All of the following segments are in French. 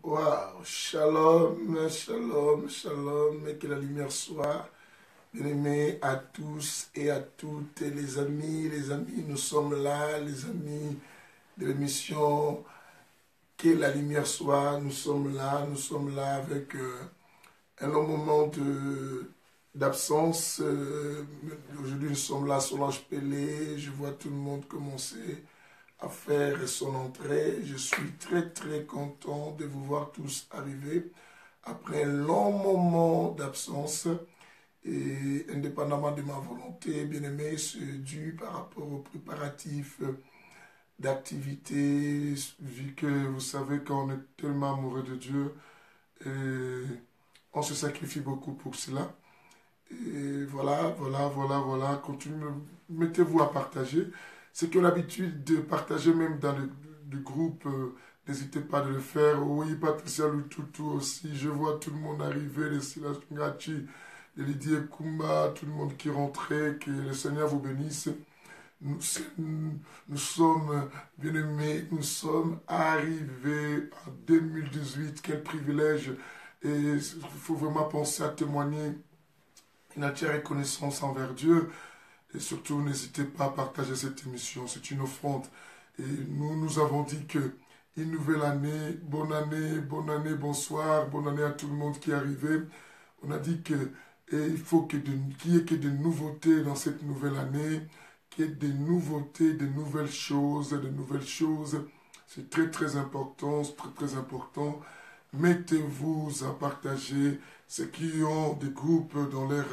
Waouh, shalom, shalom, shalom, et que la lumière soit bien-aimés à tous et à toutes, les amis, nous sommes là, les amis de l'émission, que la lumière soit, nous sommes là avec un long moment d'absence. Aujourd'hui, nous sommes là, Solange Pelé, je vois tout le monde commencer à faire son entrée. Je suis très très content de vous voir tous arriver après un long moment d'absence et indépendamment de ma volonté, bien aimé, c'est dû par rapport aux préparatifs d'activités, vu que vous savez qu'on est tellement amoureux de Dieu et on se sacrifie beaucoup pour cela. Et voilà, continuez, mettez-vous à partager. Ceux qui ont l'habitude de partager même dans le groupe, n'hésitez pas de le faire. Oui, Patricia Lututu aussi, je vois tout le monde arriver, les Silas Ngachi, les Lydie Kumba, tout le monde qui rentrait, que le Seigneur vous bénisse. Nous, nous sommes bien-aimés, nous sommes arrivés en 2018, quel privilège. Et il faut vraiment penser à témoigner une entière reconnaissance envers Dieu. Et surtout, n'hésitez pas à partager cette émission. C'est une offrande. Et nous avons dit que une nouvelle année, bonne année, bonsoir, bonne année à tout le monde qui est arrivé. On a dit que il faut qu'il y ait que des nouveautés dans cette nouvelle année, qu'il y ait des nouveautés, des nouvelles choses, de nouvelles choses. C'est très très important, c'est très très important. Mettez-vous à partager. Ceux qui ont des groupes dans leur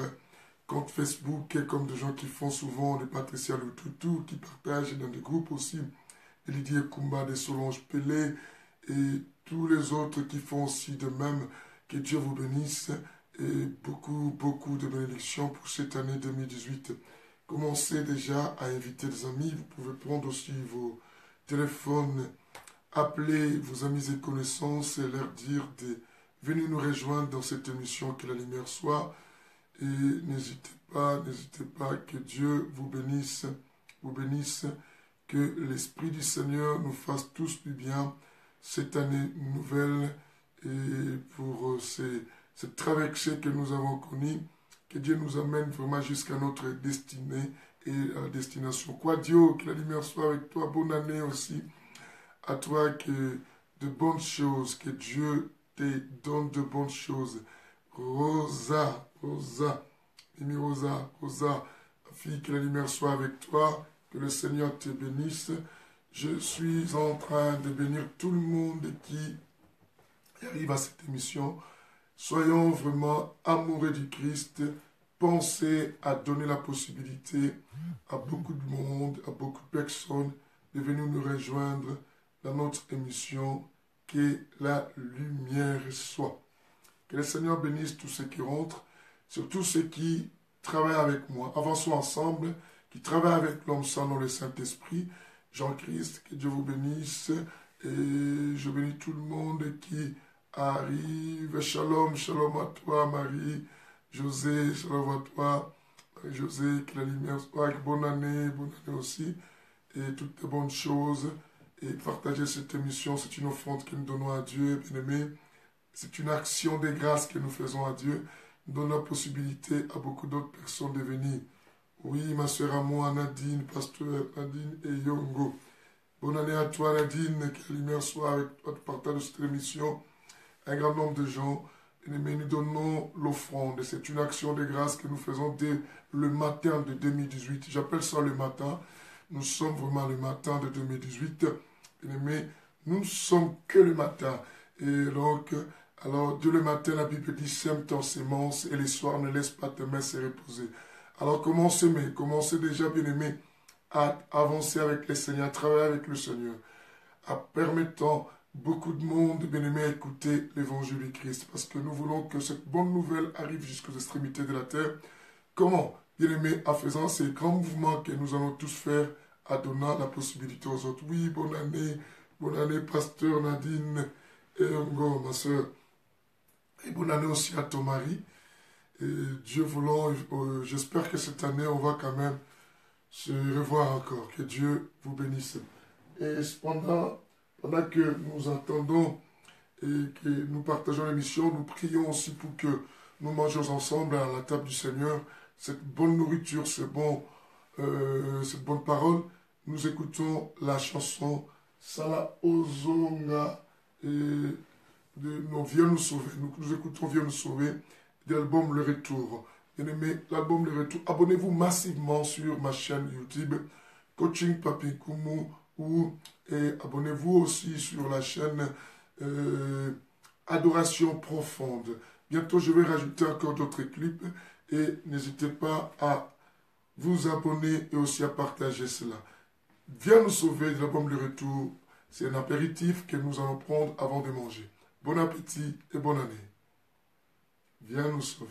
compte Facebook, comme des gens qui font souvent des Patricia Lututu, qui partagent dans des groupes aussi, des Lydie Kumba, des Solange Pelé, et tous les autres qui font aussi de même. Que Dieu vous bénisse et beaucoup de bénédictions pour cette année 2018. Commencez déjà à inviter des amis. Vous pouvez prendre aussi vos téléphones, appeler vos amis et connaissances et leur dire de venir nous rejoindre dans cette émission, que la lumière soit. Et n'hésitez pas, que Dieu vous bénisse, que l'Esprit du Seigneur nous fasse tous du bien cette année nouvelle et pour cette traversée que nous avons connue, que Dieu nous amène vraiment jusqu'à notre destinée et à la destination. Quoi Dieu, que la lumière soit avec toi, bonne année aussi à toi, que de bonnes choses, que Dieu te donne de bonnes choses. Mimi Rosa, fille, que la lumière soit avec toi, que le Seigneur te bénisse. Je suis en train de bénir tout le monde qui arrive à cette émission. Soyons vraiment amoureux du Christ. Pensez à donner la possibilité à beaucoup de monde, à beaucoup de personnes de venir nous rejoindre dans notre émission. Que la lumière soit. Que le Seigneur bénisse tous ceux qui rentrent, surtout ceux qui travaillent avec moi. Avançons ensemble, qui travaillent avec l'homme saint dans le Saint-Esprit. Jean-Christ, que Dieu vous bénisse. Et je bénis tout le monde qui arrive. Shalom, shalom à toi, Marie. José, shalom à toi. José, que la lumière soit. Bonne année aussi. Et toutes les bonnes choses. Et partager cette émission, c'est une offrande que nous donnons à Dieu, bien-aimé. C'est une action de grâce que nous faisons à Dieu. Nous donnons la possibilité à beaucoup d'autres personnes de venir. Oui, ma soeur à moi, Nadine, pasteur Nadine et Yongo. Bonne année à toi, Nadine. Que la lumière soit avec toi. Tu partages cette émission. Un grand nombre de gens. Mais nous donnons l'offrande. C'est une action de grâce que nous faisons dès le matin de 2018. J'appelle ça le matin. Nous sommes vraiment le matin de 2018. Mais nous ne sommes que le matin. Et donc, alors, dès le matin, la Bible dit, sème ton sémence, et les soirs, ne laisse pas tes mains se reposer. Alors, comment s'aimer? Commencez déjà, bien-aimé, à avancer avec le Seigneur, à travailler avec le Seigneur, à permettant beaucoup de monde, bien-aimé, à écouter l'évangile du Christ, parce que nous voulons que cette bonne nouvelle arrive jusqu'aux extrémités de la terre. Comment? Bien-aimé, en faisant ces grands mouvements que nous allons tous faire, à donnant la possibilité aux autres. Oui, bonne année, pasteur Nadine et Ngo, ma soeur. Et bonne année aussi à ton mari. Et Dieu voulant, j'espère que cette année, on va quand même se revoir encore. Que Dieu vous bénisse. Et pendant que nous entendons et que nous partageons l'émission. Nous prions aussi pour que nous mangeons ensemble à la table du Seigneur cette bonne nourriture, cette bonne parole. Nous écoutons la chanson Sala Ozonga et Viens nous sauver. Nous écoutons Viens nous sauver de l'album Le Retour. Bien-aimé, l'album Le Retour. Abonnez-vous massivement sur ma chaîne YouTube Coaching Papi Kumu et abonnez-vous aussi sur la chaîne Adoration Profonde. Bientôt, je vais rajouter encore d'autres clips et n'hésitez pas à vous abonner et aussi à partager cela. Viens nous sauver de l'album Le Retour. C'est un apéritif que nous allons prendre avant de manger. Bon appétit et bonne année. Viens nous sauver.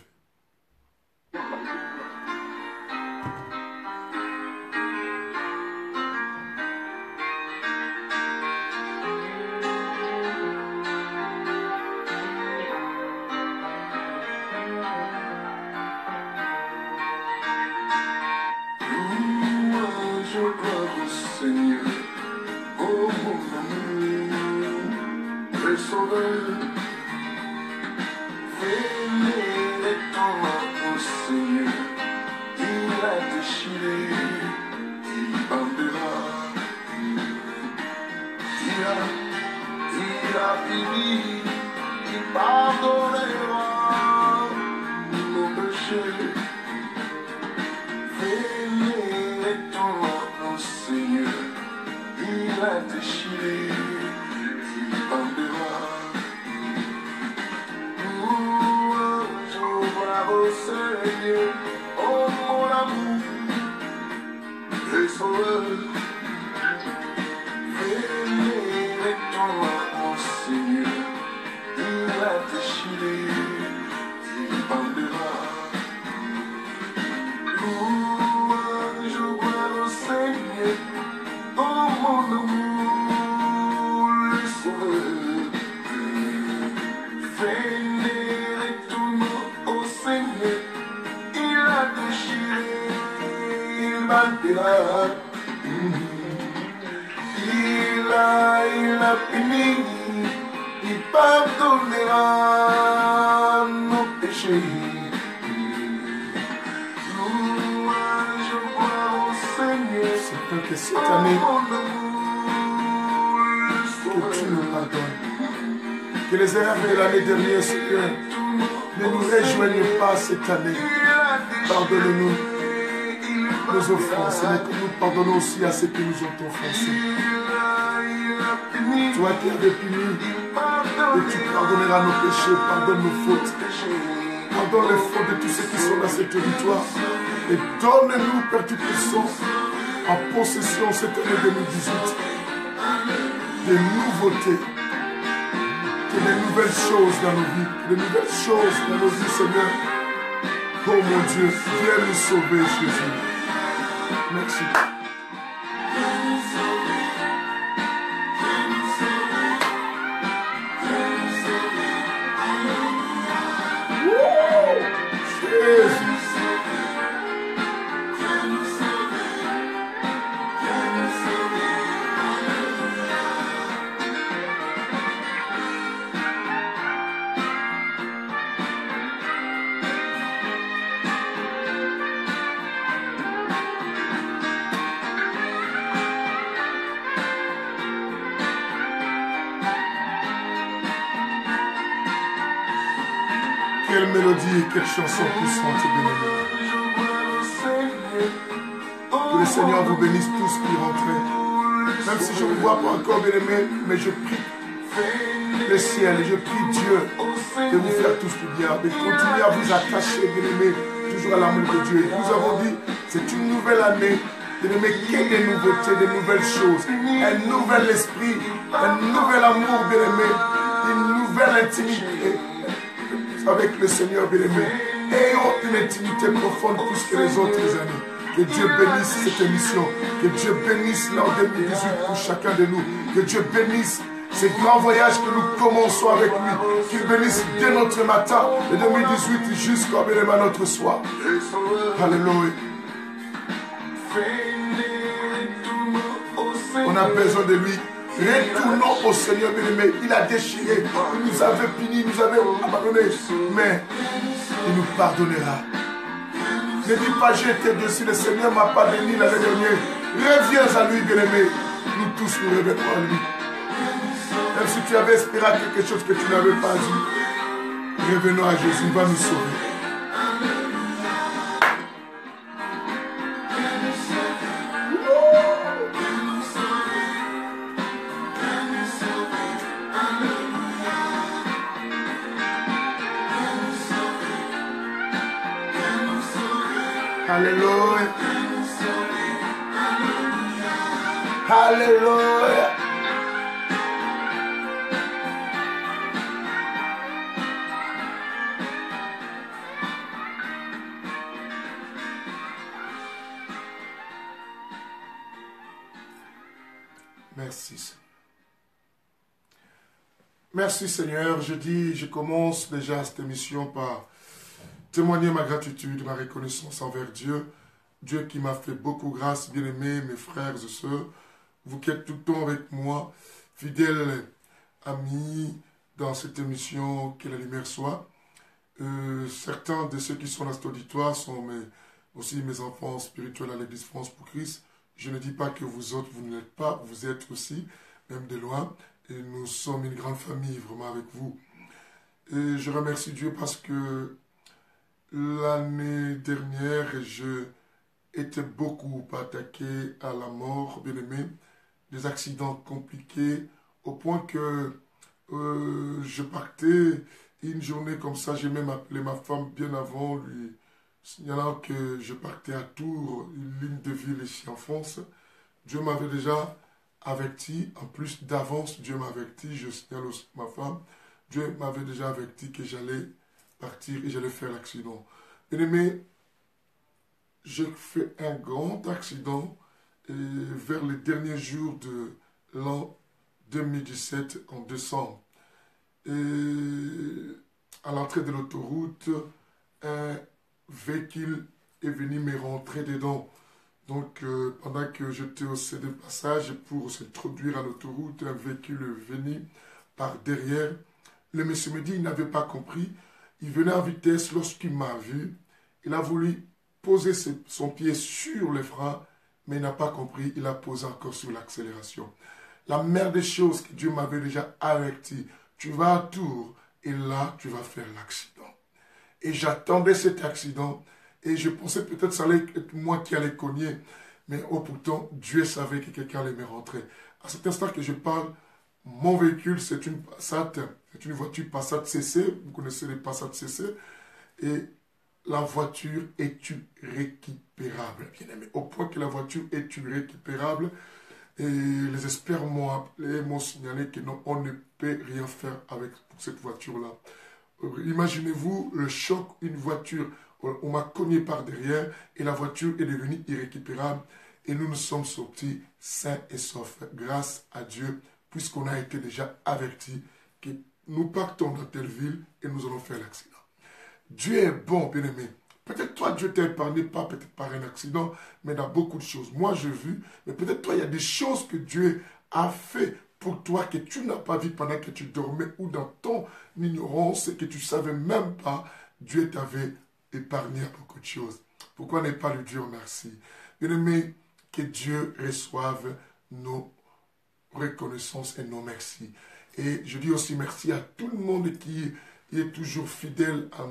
Il a fini, il pardonnera nos péchés. Louange au Seigneur. C'est vrai que cette année, que tu nous pardonnes. Que les erreurs de l'année dernière, Seigneur, ne nous rejoignent pas cette année. Pardonne-nous nos offenses, et que nous pardonnons aussi à ceux qui nous ont offensés. Toi qui avais puni, et tu pardonneras nos péchés, pardonne nos fautes. Pardonne les fautes de tous ceux qui sont dans cette territoire. Et donne-nous, Père Tout-Puissant, en possession cette année 2018, des nouveautés, que des nouvelles choses dans nos vies, des nouvelles choses dans nos vies, Seigneur. Oh mon Dieu, viens nous sauver, Jésus. Merci. Quelle mélodie et quelle chanson puissante, bien-aimée. Que le Seigneur vous bénisse tous qui rentrez. Même si je ne vous vois pas encore, bien-aimé, mais je prie le ciel et je prie Dieu de vous faire tous du bien, de continuer à vous attacher, bien-aimé, toujours à l'amour de Dieu. Et nous avons dit, c'est une nouvelle année, bien-aimé, qu'il y ait des nouveautés, des nouvelles choses, un nouvel esprit, un nouvel amour, bien-aimé, une nouvelle intimité avec le Seigneur, bien-aimé. Ayons une intimité profonde plus que les autres années. Que Dieu bénisse cette émission. Que Dieu bénisse l'an 2018 pour chacun de nous. Que Dieu bénisse ces grands voyages que nous commençons avec lui. Qu'il bénisse dès notre matin de 2018 jusqu'à notre soir. Alléluia. On a besoin de lui Retournons au Seigneur bien-aimé. Il a déchiré, il nous avait puni, il nous avait abandonné. Mais il nous pardonnera. Ne dis pas j'ai été déçu, le Seigneur m'a pas béni l'année dernière. Reviens à lui bien-aimé. Nous tous nous revenons à lui. Même si tu avais espéré quelque chose que tu n'avais pas dit, revenons à Jésus, il va nous sauver. Alléluia. Alléluia. Merci Seigneur. Merci Seigneur. Je commence déjà cette émission par témoigner ma gratitude, ma reconnaissance envers Dieu. Dieu qui m'a fait beaucoup grâce, bien-aimés, mes frères et sœurs. Vous qui êtes tout le temps avec moi, fidèles amis dans cette émission, que la lumière soit. Certains de ceux qui sont dans cet auditoire sont aussi mes enfants spirituels à l'Église France pour Christ. Je ne dis pas que vous autres, vous ne l'êtes pas, vous êtes aussi, même de loin. Et nous sommes une grande famille, vraiment, avec vous. Et je remercie Dieu parce que l'année dernière, je étais beaucoup attaqué à la mort, bien aimé, des accidents compliqués, au point que je partais une journée comme ça, j'ai même appelé ma femme bien avant, lui signalant que je partais à Tours, une ligne de ville ici en France. Dieu m'avait déjà averti, en plus d'avance, Dieu m'a averti, je signale aussi ma femme, Dieu m'avait déjà averti que j'allais partir et j'allais faire l'accident. Bien aimé, j'ai fait un grand accident vers les derniers jours de l'an 2017, en décembre. Et à l'entrée de l'autoroute, un véhicule est venu me rentrer dedans. Donc, pendant que j'étais au CD passage pour s'introduire à l'autoroute, un véhicule est venu par derrière. Le monsieur me dit, il n'avait pas compris. Il venait en vitesse lorsqu'il m'a vu. Il a voulu poser son pied sur les freins, mais il n'a pas compris. Il a posé encore sur l'accélération. La mère des choses que Dieu m'avait déjà averti. Tu vas à Tours et là, tu vas faire l'accident. Et j'attendais cet accident et je pensais peut-être que ça allait être moi qui allais cogner. Mais oh pourtant, Dieu savait que quelqu'un allait me rentrer. À cet instant que je parle, mon véhicule, c'est une Passat, c'est une voiture Passat CC. Vous connaissez les Passat CC. Et la voiture est irrécupérable, bien aimé. Au point que la voiture est irrécupérable. Et les experts m'ont appelé, m'ont signalé que non, on ne peut rien faire avec cette voiture-là. Imaginez-vous le choc, une voiture, on m'a cogné par derrière et la voiture est devenue irrécupérable. Et nous nous sommes sortis sains et saufs, grâce à Dieu, puisqu'on a été déjà avertis que nous partons dans telle ville et nous allons faire l'accident. Dieu est bon, bien-aimé. Peut-être toi, Dieu t'a épargné, pas peut-être par un accident, mais dans beaucoup de choses. Moi, j'ai vu, mais peut-être toi, il y a des choses que Dieu a fait pour toi que tu n'as pas vu pendant que tu dormais ou dans ton ignorance et que tu ne savais même pas. Dieu t'avait épargné à beaucoup de choses. Pourquoi ne pas lui dire merci? Bien-aimé, que Dieu reçoive nos reconnaissances et nos merci. Et je dis aussi merci à tout le monde qui est toujours fidèle à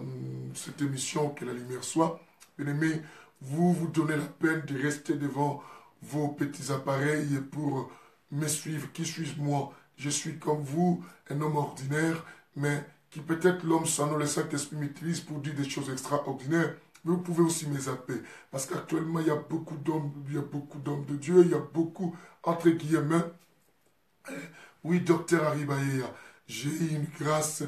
cette émission, que la lumière soit. Bien-aimé, vous donnez la peine de rester devant vos petits appareils pour me suivre. Qui suis-je moi? Je suis comme vous, un homme ordinaire, mais qui peut-être l'homme sans nous, le Saint-Esprit m'utilise pour dire des choses extraordinaires. Mais vous pouvez aussi me zapper. Parce qu'actuellement, il y a beaucoup d'hommes de Dieu, il y a beaucoup, entre guillemets, oui, docteur Aribaïa, j'ai eu une grâce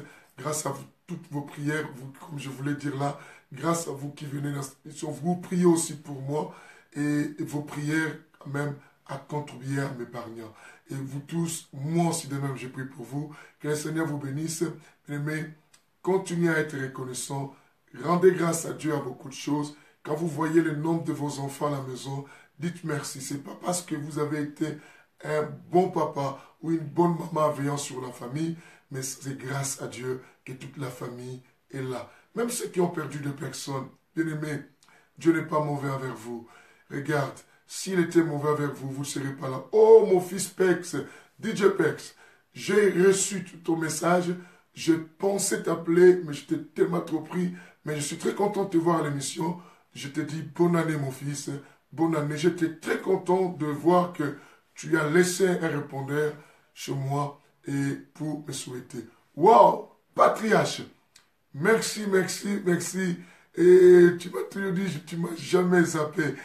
à vous, toutes vos prières, vous, comme je voulais dire là, grâce à vous qui venez dans cette émission, vous priez aussi pour moi et vos prières quand même a contribué à m'épargner. Et vous tous, moi aussi de même, j'ai prié pour vous. Que le Seigneur vous bénisse. Mais continuez à être reconnaissant. Rendez grâce à Dieu à beaucoup de choses. Quand vous voyez le nombre de vos enfants à la maison, dites merci. Ce n'est pas parce que vous avez été un bon papa ou une bonne maman veillant sur la famille, mais c'est grâce à Dieu que toute la famille est là. Même ceux qui ont perdu des personnes, bien aimés, Dieu n'est pas mauvais envers vous. Regarde, s'il était mauvais envers vous, vous ne serez pas là. Oh, mon fils Pex, DJ Pex, j'ai reçu ton message. Je pensais t'appeler, mais j'étais tellement trop pris. Mais je suis très content de te voir à l'émission. Je te dis bonne année, mon fils. Bonne année. J'étais très content de voir que tu as laissé un répondeur chez moi et pour me souhaiter. Wow, patriarche. Merci, merci, merci. Et tu m'as toujours dit, tu m'as jamais zappé.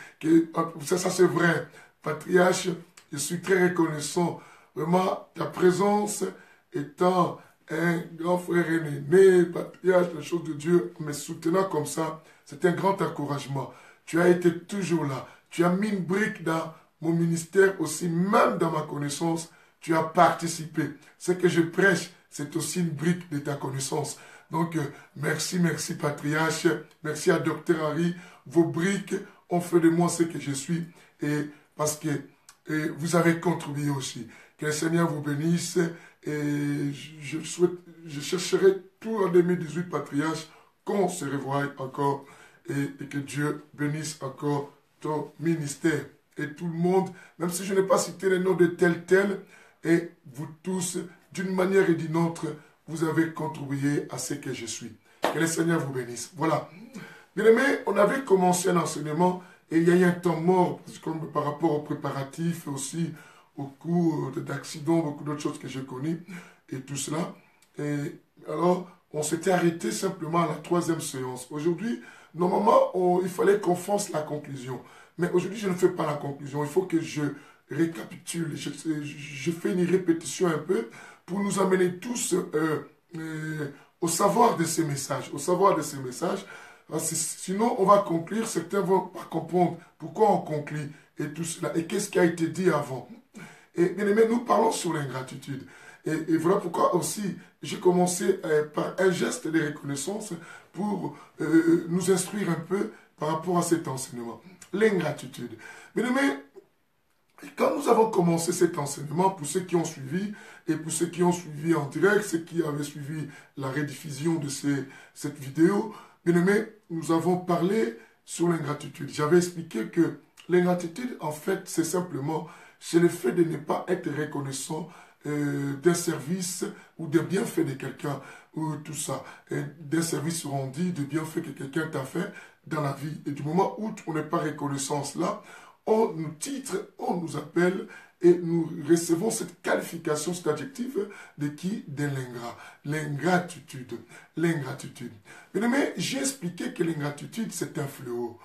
Ça c'est vrai. Patriarche, je suis très reconnaissant. Vraiment, ta présence étant un grand frère aîné, patriarche, la chose de Dieu, me soutenant comme ça, c'est un grand encouragement. Tu as été toujours là. Tu as mis une brique dans mon ministère aussi, même dans ma connaissance. Tu as participé. Ce que je prêche, c'est aussi une brique de ta connaissance. Donc, merci, merci, patriarche. Merci à Dr Harry. Vos briques ont fait de moi ce que je suis. Et parce que vous avez contribué aussi. Que le Seigneur vous bénisse. Et je chercherai tout en 2018, patriarche, qu'on se revoie encore. Et que Dieu bénisse encore ton ministère. Et tout le monde, même si je n'ai pas cité les noms de tel, et vous tous, d'une manière et d'une autre, vous avez contribué à ce que je suis. Que le Seigneur vous bénisse. Voilà. Bien aimé, on avait commencé un enseignement et il y a eu un temps mort comme par rapport aux préparatifs et aussi au cours d'accidents, beaucoup d'autres choses que j'ai connues et tout cela. Et alors, on s'était arrêté simplement à la 3e séance. Aujourd'hui, normalement, il fallait qu'on fasse la conclusion. Mais aujourd'hui, je ne fais pas la conclusion. Il faut que je récapitule. Je fais une répétition un peu pour nous amener tous au savoir de ces messages. Au savoir de ces messages. Sinon, on va conclure. Certains vont pas comprendre pourquoi on conclut et tout cela. Et qu'est-ce qui a été dit avant. Et bien aimé, nous parlons sur l'ingratitude. Et voilà pourquoi aussi j'ai commencé par un geste de reconnaissance pour nous instruire un peu par rapport à cet enseignement. L'ingratitude. Bien aimé, quand nous avons commencé cet enseignement, pour ceux qui ont suivi, et pour ceux qui ont suivi en direct, ceux qui avaient suivi la rediffusion de cette vidéo, bien aimé, nous avons parlé sur l'ingratitude. J'avais expliqué que l'ingratitude, en fait, c'est simplement, c'est le fait de ne pas être reconnaissant d'un service ou des bienfaits de quelqu'un, ou tout ça, d'un service rendu, des bienfaits que quelqu'un t'a fait dans la vie. Et du moment où on n'est pas reconnaissant cela, on nous titre, on nous appelle et nous recevons cette qualification, cet adjectif de qui? De l'ingrat. L'ingratitude. L'ingratitude. Mais j'ai expliqué que l'ingratitude, c'est un fléau.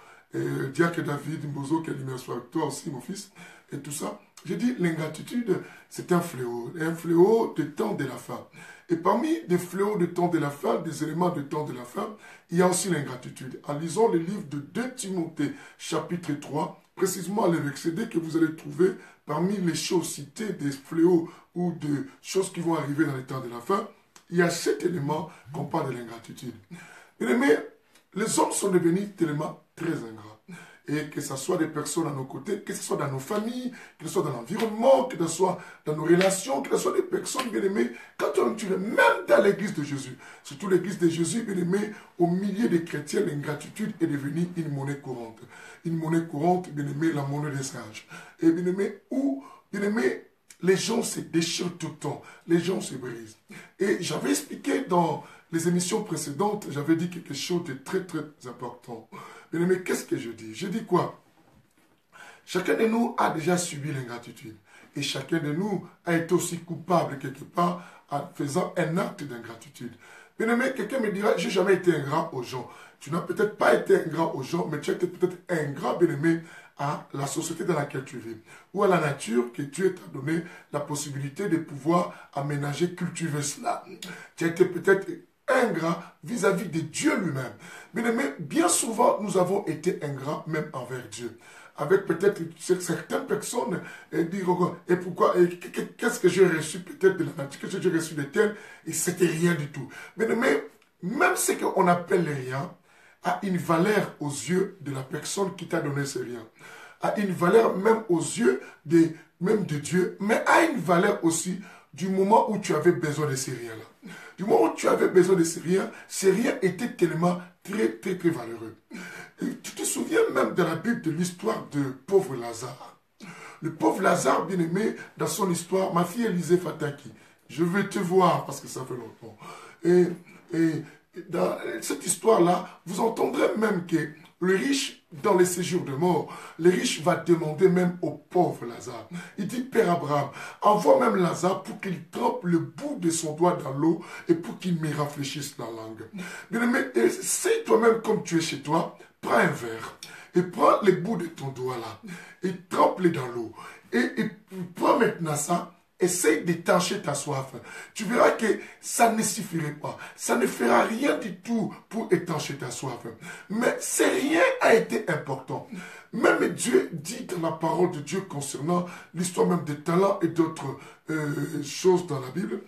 Diacre David Mbozo, quelle lumière soit avec toi aussi, mon fils, et tout ça. J'ai dit, l'ingratitude, c'est un fléau de temps de la fin. Et parmi les fléaux de temps de la fin, des éléments de temps de la fin, il y a aussi l'ingratitude. En lisant le livre de 2 Timothée, chapitre 3, précisément le verset D que vous allez trouver parmi les choses citées, des fléaux ou de choses qui vont arriver dans les temps de la fin, il y a cet élément qu'on parle de l'ingratitude. Mais les hommes sont devenus tellement très ingrats. Et que ce soit des personnes à nos côtés, que ce soit dans nos familles, que ce soit dans l'environnement, que ce soit dans nos relations, que ce soit des personnes bien aimées, quand on tue, même dans l'église de Jésus, surtout l'église de Jésus, bien aimé, au milieu des chrétiens, l'ingratitude est devenue une monnaie courante. Une monnaie courante, bien aimé, la monnaie des sages. Et bien aimé, où, bien aimé, les gens se déchirent tout le temps, les gens se brisent. Et j'avais expliqué dans les émissions précédentes, j'avais dit quelque chose de très très important. Bien aimé, qu'est-ce que je dis? Je dis quoi? Chacun de nous a déjà subi l'ingratitude. Et chacun de nous a été aussi coupable quelque part en faisant un acte d'ingratitude. Bien aimé, quelqu'un me dira, j'ai jamais été ingrat aux gens. Tu n'as peut-être pas été ingrat aux gens, mais tu as été peut-être ingrat, bien aimé, à la société dans laquelle tu vis. Ou à la nature que Dieu t'a donné la possibilité de pouvoir aménager, cultiver cela. Tu as été peut-être ingrat vis-à-vis de Dieu lui-même. Mais bien souvent, nous avons été ingrats même envers Dieu. Avec peut-être certaines personnes dire, et pourquoi, qu'est-ce que j'ai reçu peut-être de la nature, qu'est-ce que j'ai reçu de tel, et c'était rien du tout. Mais même ce qu'on appelle les riens a une valeur aux yeux de la personne qui t'a donné ces riens. A une valeur même aux yeux de même de Dieu, mais a une valeur aussi du moment où tu avais besoin de ces riens-là. Du moment où tu avais besoin de ces riens étaient tellement très, très, très valeureux. Et tu te souviens même de la Bible de l'histoire de pauvre Lazare. Le pauvre Lazare, bien aimé, dans son histoire, ma fille Élisée Fataki, je veux te voir parce que ça fait longtemps. Et dans cette histoire-là, vous entendrez même que le riche, dans les séjours de mort, le riche va demander même au pauvre Lazare. Il dit, Père Abraham, envoie même Lazare pour qu'il trempe le bout de son doigt dans l'eau et pour qu'il me rafraîchisse la langue. Bien aimé, essaye toi-même comme tu es chez toi, prends un verre et prends les bouts de ton doigt là et trempe-les dans l'eau. Et prends maintenant ça. Essaye d'étancher ta soif. Tu verras que ça ne suffirait pas. Ça ne fera rien du tout pour étancher ta soif. Mais ce rien a été important. Même Dieu dit dans la parole de Dieu concernant l'histoire même des talents et d'autres choses dans la Bible.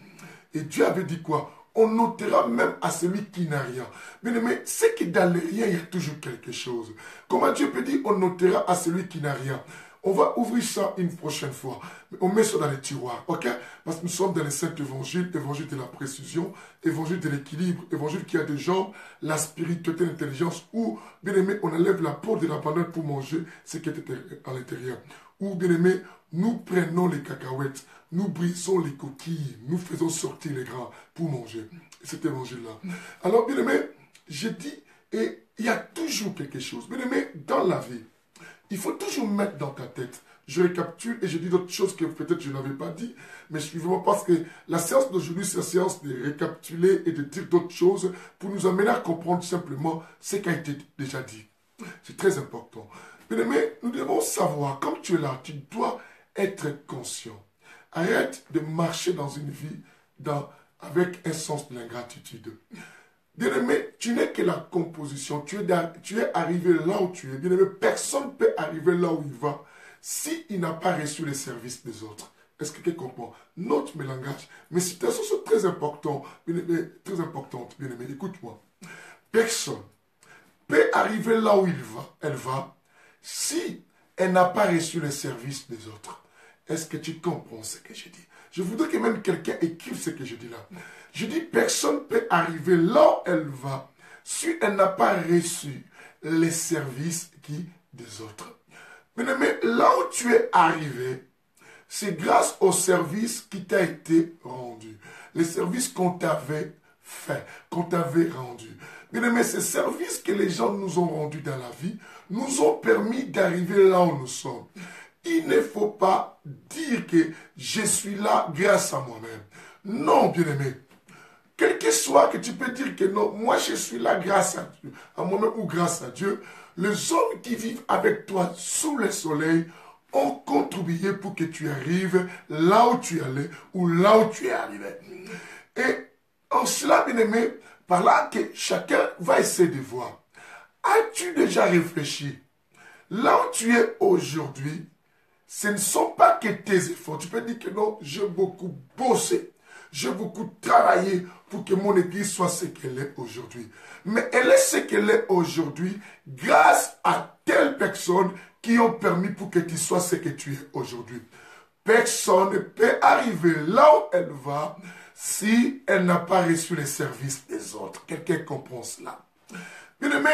Et Dieu avait dit quoi? On notera même à celui qui n'a rien. Mais c'est que dans le rien, il y a toujours quelque chose. Comment Dieu peut dire on notera à celui qui n'a rien? On va ouvrir ça une prochaine fois. On met ça dans les tiroirs, ok? Parce que nous sommes dans les 5 évangiles, évangile de la précision, évangile de l'équilibre, évangile qui a des jambes, la spiritualité, l'intelligence, où, bien aimé, on enlève la peau de la banane pour manger ce qui est à l'intérieur. Ou, bien aimé, nous prenons les cacahuètes, nous brisons les coquilles, nous faisons sortir les gras pour manger. Cet évangile-là. Alors, bien aimé, j'ai dit, et il y a toujours quelque chose. Bien aimé, dans la vie, il faut toujours mettre dans ta tête. Je récapitule et je dis d'autres choses que peut-être je n'avais pas dit, mais suivez-moi parce que la séance d'aujourd'hui, c'est la séance de récapituler et de dire d'autres choses pour nous amener à comprendre simplement ce qui a été déjà dit. C'est très important. Mais nous devons savoir, comme tu es là, tu dois être conscient. Arrête de marcher dans une vie avec un sens de l'ingratitude. Bien-aimé, tu n'es que la composition. Tu es arrivé là où tu es. Bien-aimé, personne ne peut arriver là où il va s'il n'a pas reçu les services des autres. Est-ce que tu comprends? Note mes langages. Mes citations sont très importantes. Très importantes, bien-aimé. Écoute-moi. Personne peut arriver là où elle va, si elle n'a pas reçu les services des autres. Est-ce que tu comprends ce que je dis? Je voudrais que même quelqu'un écrive ce que je dis là. Je dis, personne ne peut arriver là où elle va si elle n'a pas reçu les services des autres. Mais là où tu es arrivé, c'est grâce au service qui t'a été rendu. Les services qu'on t'avait fait, qu'on t'avait rendu. Mais ces services que les gens nous ont rendus dans la vie nous ont permis d'arriver là où nous sommes. Il ne faut pas dire que je suis là grâce à moi-même. Non, bien-aimé. Quel que soit que tu peux dire que non, moi je suis là grâce à Dieu, à moi-même ou grâce à Dieu, les hommes qui vivent avec toi sous le soleil ont contribué pour que tu arrives là où tu allais ou là où tu es arrivé. Et en cela, bien-aimé, par là que chacun va essayer de voir. As-tu déjà réfléchi? Là où tu es aujourd'hui, ce ne sont pas que tes efforts. Tu peux dire que non, j'ai beaucoup bossé. J'ai beaucoup travaillé pour que mon église soit ce qu'elle est aujourd'hui. Mais elle est ce qu'elle est aujourd'hui grâce à telles personnes qui ont permis pour que tu sois ce que tu es aujourd'hui. Personne ne peut arriver là où elle va si elle n'a pas reçu les services des autres. Quelqu'un comprend cela. Bien aimé,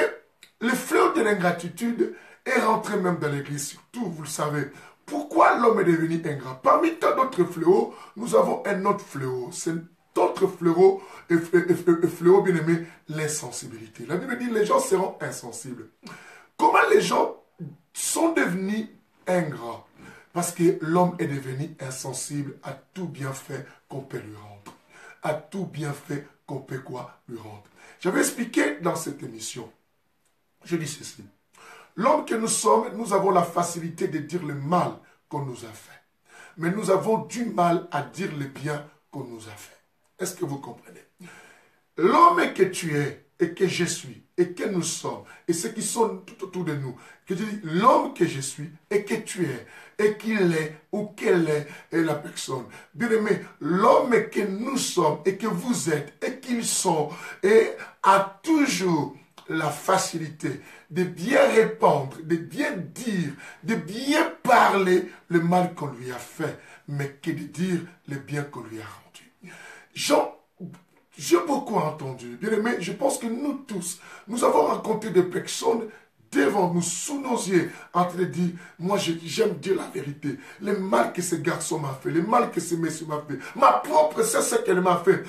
le fléau de l'ingratitude est rentré même dans l'église, surtout, vous le savez. Pourquoi l'homme est devenu ingrat? Parmi tant d'autres fléaux, nous avons un autre fléau. C'est autre fléau, fléau bien aimé, l'insensibilité. La Bible dit que les gens seront insensibles. Comment les gens sont devenus ingrats? Parce que l'homme est devenu insensible à tout bienfait qu'on peut lui rendre. À tout bienfait qu'on peut quoi lui rendre. J'avais expliqué dans cette émission. Je dis ceci. L'homme que nous sommes, nous avons la facilité de dire le mal qu'on nous a fait. Mais nous avons du mal à dire le bien qu'on nous a fait. Est-ce que vous comprenez? L'homme que tu es et que je suis et que nous sommes et ceux qui sont tout autour de nous, que je dis l'homme que je suis et que tu es et qu'il est ou qu'elle est la personne. Bien aimé, l'homme que nous sommes et que vous êtes et qu'ils sont et a toujours la facilité de bien répondre, de bien dire, de bien parler le mal qu'on lui a fait, mais que de dire le bien qu'on lui a rendu. J'ai beaucoup entendu, bien aimé, je pense que nous tous, nous avons rencontré des personnes devant nous, sous nos yeux, en train de dire, moi j'aime dire la vérité. Le mal que ce garçon m'a fait, le mal que ce monsieur m'a fait, ma propre sœur, ce qu'elle m'a fait.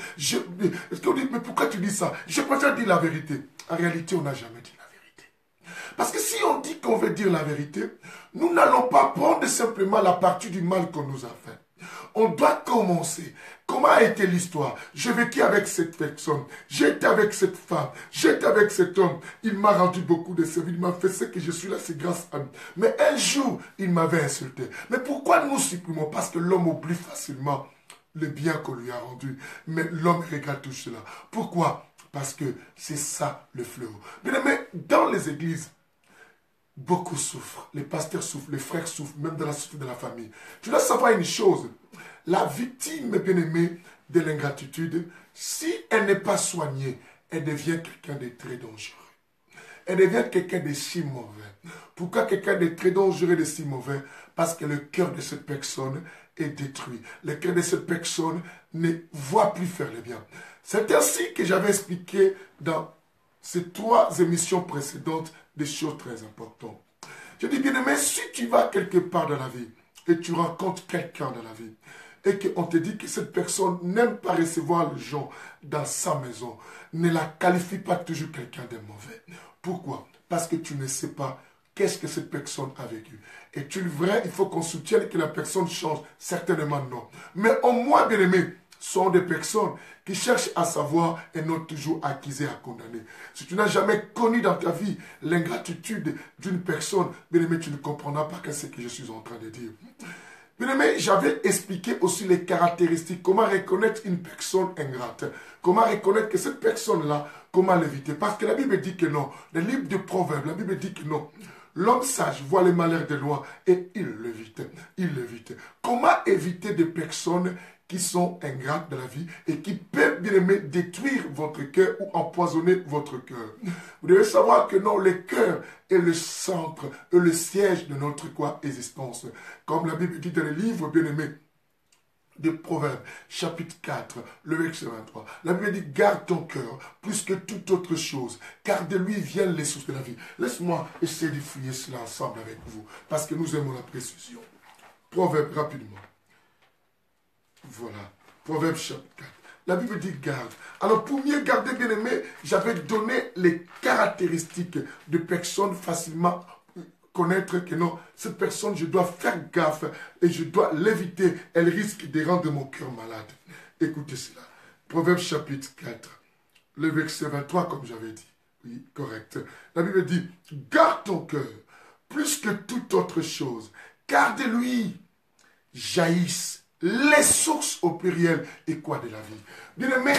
Mais pourquoi tu dis ça? Je préfère dire la vérité. En réalité, on n'a jamais dit la vérité. Parce que si on dit qu'on veut dire la vérité, nous n'allons pas prendre simplement la partie du mal qu'on nous a fait. On doit commencer. Comment a été l'histoire? J'ai vécu avec cette personne. J'ai été avec cette femme. J'ai été avec cet homme. Il m'a rendu beaucoup de services. Il m'a fait ce que je suis là, c'est grâce à lui. Mais un jour, il m'avait insulté. Mais pourquoi nous supprimons? Parce que l'homme oublie facilement le bien qu'on lui a rendu. Mais l'homme regarde tout cela. Pourquoi? Parce que c'est ça le fléau. Bien aimé, dans les églises, beaucoup souffrent. Les pasteurs souffrent, les frères souffrent, même dans la société de la famille. Tu dois savoir une chose. La victime, bien-aimée, de l'ingratitude, si elle n'est pas soignée, elle devient quelqu'un de très dangereux. Elle devient quelqu'un de si mauvais. Pourquoi quelqu'un de très dangereux et de si mauvais? Parce que le cœur de cette personne est détruit. Le cœur de cette personne ne voit plus faire le bien. C'est ainsi que j'avais expliqué dans ces 3 émissions précédentes des choses très importantes. Je dis, bien-aimé, si tu vas quelque part dans la vie et tu rencontres quelqu'un dans la vie et qu'on te dit que cette personne n'aime pas recevoir les gens dans sa maison, ne la qualifie pas toujours quelqu'un de mauvais. Pourquoi? Parce que tu ne sais pas qu'est-ce que cette personne a vécu. Et tu le vrai, il faut qu'on soutienne que la personne change. Certainement non. Mais au moins, bien-aimé, sont des personnes qui cherchent à savoir et non toujours accusées à condamner. Si tu n'as jamais connu dans ta vie l'ingratitude d'une personne, bien aimé, tu ne comprendras pas ce que je suis en train de dire. Bien aimé, j'avais expliqué aussi les caractéristiques, comment reconnaître une personne ingrate, comment reconnaître que cette personne-là, comment l'éviter. Parce que la Bible dit que non. Le livre de Proverbes, la Bible dit que non. L'homme sage voit les malheurs de loin et il l'évite. Il l'évite. Comment éviter des personnes qui sont ingrates dans la vie et qui peuvent, bien aimé, détruire votre cœur ou empoisonner votre cœur? Vous devez savoir que non, le cœur est le centre, est le siège de notre existence. Comme la Bible dit dans le livre, bien aimé, de Proverbes, chapitre 4, le verset 23. La Bible dit, garde ton cœur plus que toute autre chose, car de lui viennent les sources de la vie. Laisse-moi essayer de fouiller cela ensemble avec vous, parce que nous aimons la précision. Proverbes, rapidement. Voilà, Proverbes chapitre 4. La Bible dit garde. Alors pour mieux garder, bien aimé, j'avais donné les caractéristiques de personnes facilement connaître que non, cette personne, je dois faire gaffe et je dois l'éviter. Elle risque de rendre mon cœur malade. Écoutez cela. Proverbes chapitre 4, le verset 23, comme j'avais dit. Oui, correct. La Bible dit, garde ton cœur plus que toute autre chose, car de lui jaillissent les sources au pluriel et quoi de la vie. Bien aimé,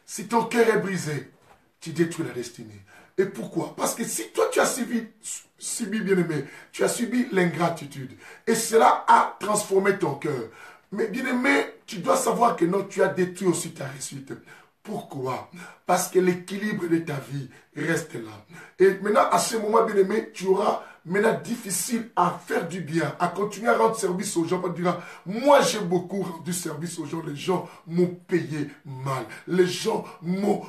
si ton cœur est brisé, tu détruis la destinée. Et pourquoi? Parce que si toi tu as subi bien aimé, tu as subi l'ingratitude et cela a transformé ton cœur. Mais bien aimé, tu dois savoir que non, tu as détruit aussi ta réussite. Pourquoi? Parce que l'équilibre de ta vie reste là. Et maintenant, à ce moment, bien aimé, tu auras maintenant difficile à faire du bien, à continuer à rendre service aux gens. Tu diras, moi j'ai beaucoup rendu service aux gens, les gens m'ont payé mal, les gens m'ont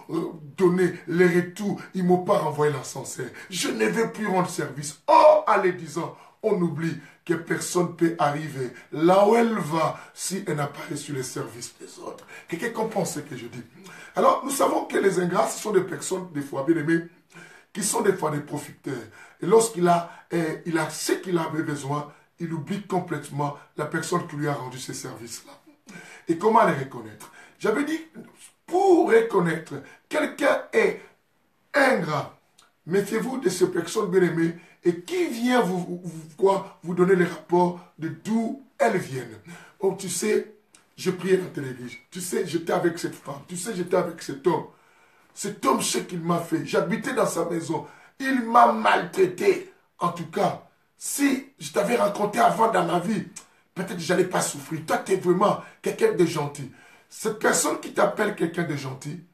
donné les retours, ils ne m'ont pas renvoyé l'ascenseur. Je ne vais plus rendre service. Oh, allez disant, on oublie que personne ne peut arriver là où elle va si elle n'a pas reçu les services des autres. Quelqu'un comprend ce que je dis? Alors, nous savons que les ingrats, ce sont des personnes, des fois bien aimées, qui sont des fois des profiteurs. Et lorsqu'il a ce qu'il avait besoin, il oublie complètement la personne qui lui a rendu ces services-là. Et comment les reconnaître? J'avais dit, pour reconnaître quelqu'un est ingrat, méfiez-vous de ces personnes bien-aimées et qui vient vous donner les rapports de d'où elles viennent. Oh, tu sais, je priais dans telle église. Tu sais, j'étais avec cette femme. Tu sais, j'étais avec cet homme. Cet homme, ce qu'il m'a fait. J'habitais dans sa maison. Il m'a maltraité. En tout cas, si je t'avais rencontré avant dans ma vie, peut-être que je n'allais pas souffrir. Toi, tu es vraiment quelqu'un de gentil. Cette personne qui t'appelle quelqu'un de gentil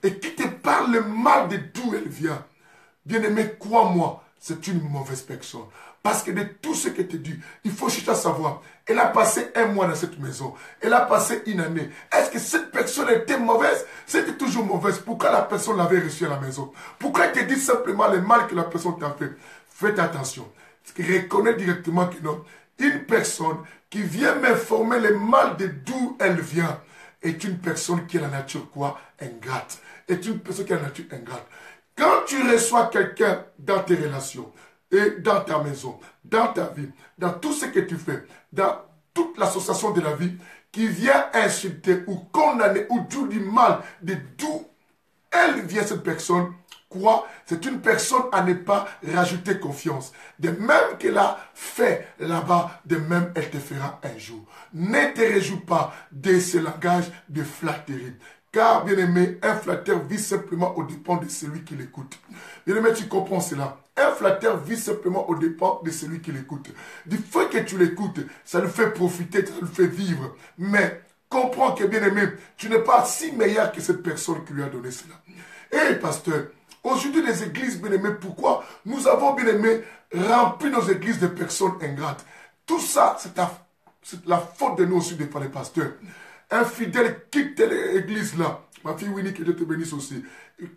et qui te parle le mal de d'où elle vient, bien aimé, crois-moi, c'est une mauvaise personne. Parce que de tout ce que tu dis, il faut chercher à savoir. Elle a passé 1 mois dans cette maison. Elle a passé 1 année. Est-ce que cette personne était mauvaise? C'était toujours mauvaise. Pourquoi la personne l'avait reçue à la maison? Pourquoi elle te dit simplement le mal que la personne t'a fait? Faites attention. Reconnais directement que non. Une personne qui vient m'informer le mal de d'où elle vient est une personne qui a la nature quoi? Ingrate. Est une personne qui a la nature ingrate. Quand tu reçois quelqu'un dans tes relations, et dans ta maison, dans ta vie, dans tout ce que tu fais, dans toute l'association de la vie, qui vient insulter ou condamner ou dire du mal de d'où elle vient cette personne, quoi? C'est une personne à ne pas rajouter confiance. De même qu'elle a fait là-bas, de même elle te fera un jour. Ne te réjouis pas de ce langage de flatterie. Car, bien aimé, un flatteur vit simplement aux dépens de celui qui l'écoute. Bien aimé, tu comprends cela. Un flatteur vit simplement aux dépens de celui qui l'écoute. Du fait que tu l'écoutes, ça lui fait profiter, ça lui fait vivre. Mais comprends que, bien aimé, tu n'es pas si meilleur que cette personne qui lui a donné cela. Et pasteur, aujourd'hui les églises, bien aimé, pourquoi nous avons, bien aimé, rempli nos églises de personnes ingrates? Tout ça, c'est la faute de nous aussi, des pasteurs. Un fidèle quitte l'église là. Ma fille Winnie, que Dieu te bénisse aussi.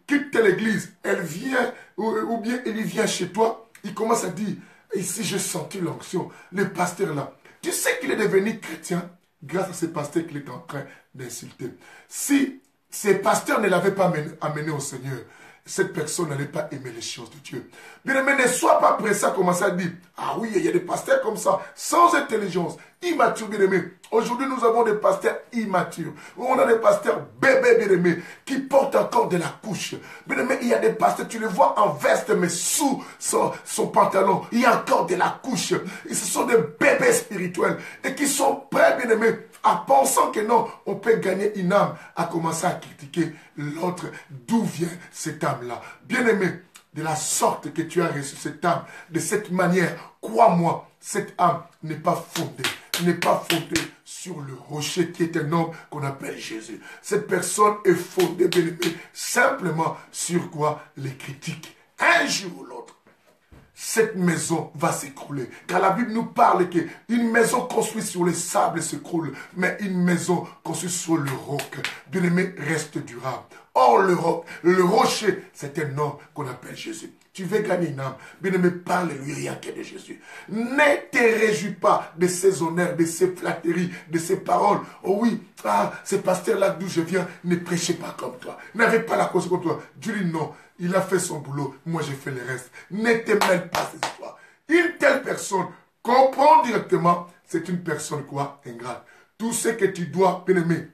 Quitte l'église, elle vient, ou bien il vient chez toi, il commence à dire, ici j'ai senti l'onction, le pasteur là. Tu sais qu'il est devenu chrétien grâce à ce pasteur qu'il est en train d'insulter. Si ces pasteurs ne l'avaient pas amené au Seigneur, cette personne n'allait pas aimer les choses de Dieu. Bien aimé, ne sois pas pressé à commencer à dire, ah oui, il y a des pasteurs comme ça, sans intelligence, immatures, bien aimé. Aujourd'hui, nous avons des pasteurs immatures. On a des pasteurs bébés, bien aimés, qui portent encore de la couche. Bien aimé, il y a des pasteurs, tu les vois en veste, mais sous son pantalon, il y a encore de la couche. Et ce sont des bébés spirituels et qui sont prêts, bien aimés, en pensant que non, on peut gagner une âme, à commencer à critiquer l'autre. D'où vient cette âme-là? Bien aimé, de la sorte que tu as reçu cette âme, de cette manière, crois-moi, cette âme n'est pas fondée sur le rocher qui est un homme qu'on appelle Jésus. Cette personne est fondée, bien aimé, simplement sur quoi? Les critiques. Un jour ou l'autre, cette maison va s'écrouler. Car la Bible nous parle qu'une maison construite sur les sables s'écroule, mais une maison construite sur le roc, bien aimé, reste durable. Or, le rocher, c'est un homme qu'on appelle Jésus. Tu veux gagner une âme, bien aimé, parle-lui rien que de Jésus. Ne te réjouis pas de ses honneurs, de ses flatteries, de ses paroles. Oh oui, ce pasteur-là d'où je viens ne prêchait pas comme toi, n'avait pas la cause comme toi. Dieu dit non. Il a fait son boulot, moi j'ai fait le reste. Ne te mêle pas ces histoires. Une telle personne comprend directement, c'est une personne quoi? Ingrate. Tout ce que tu dois, bien aimé,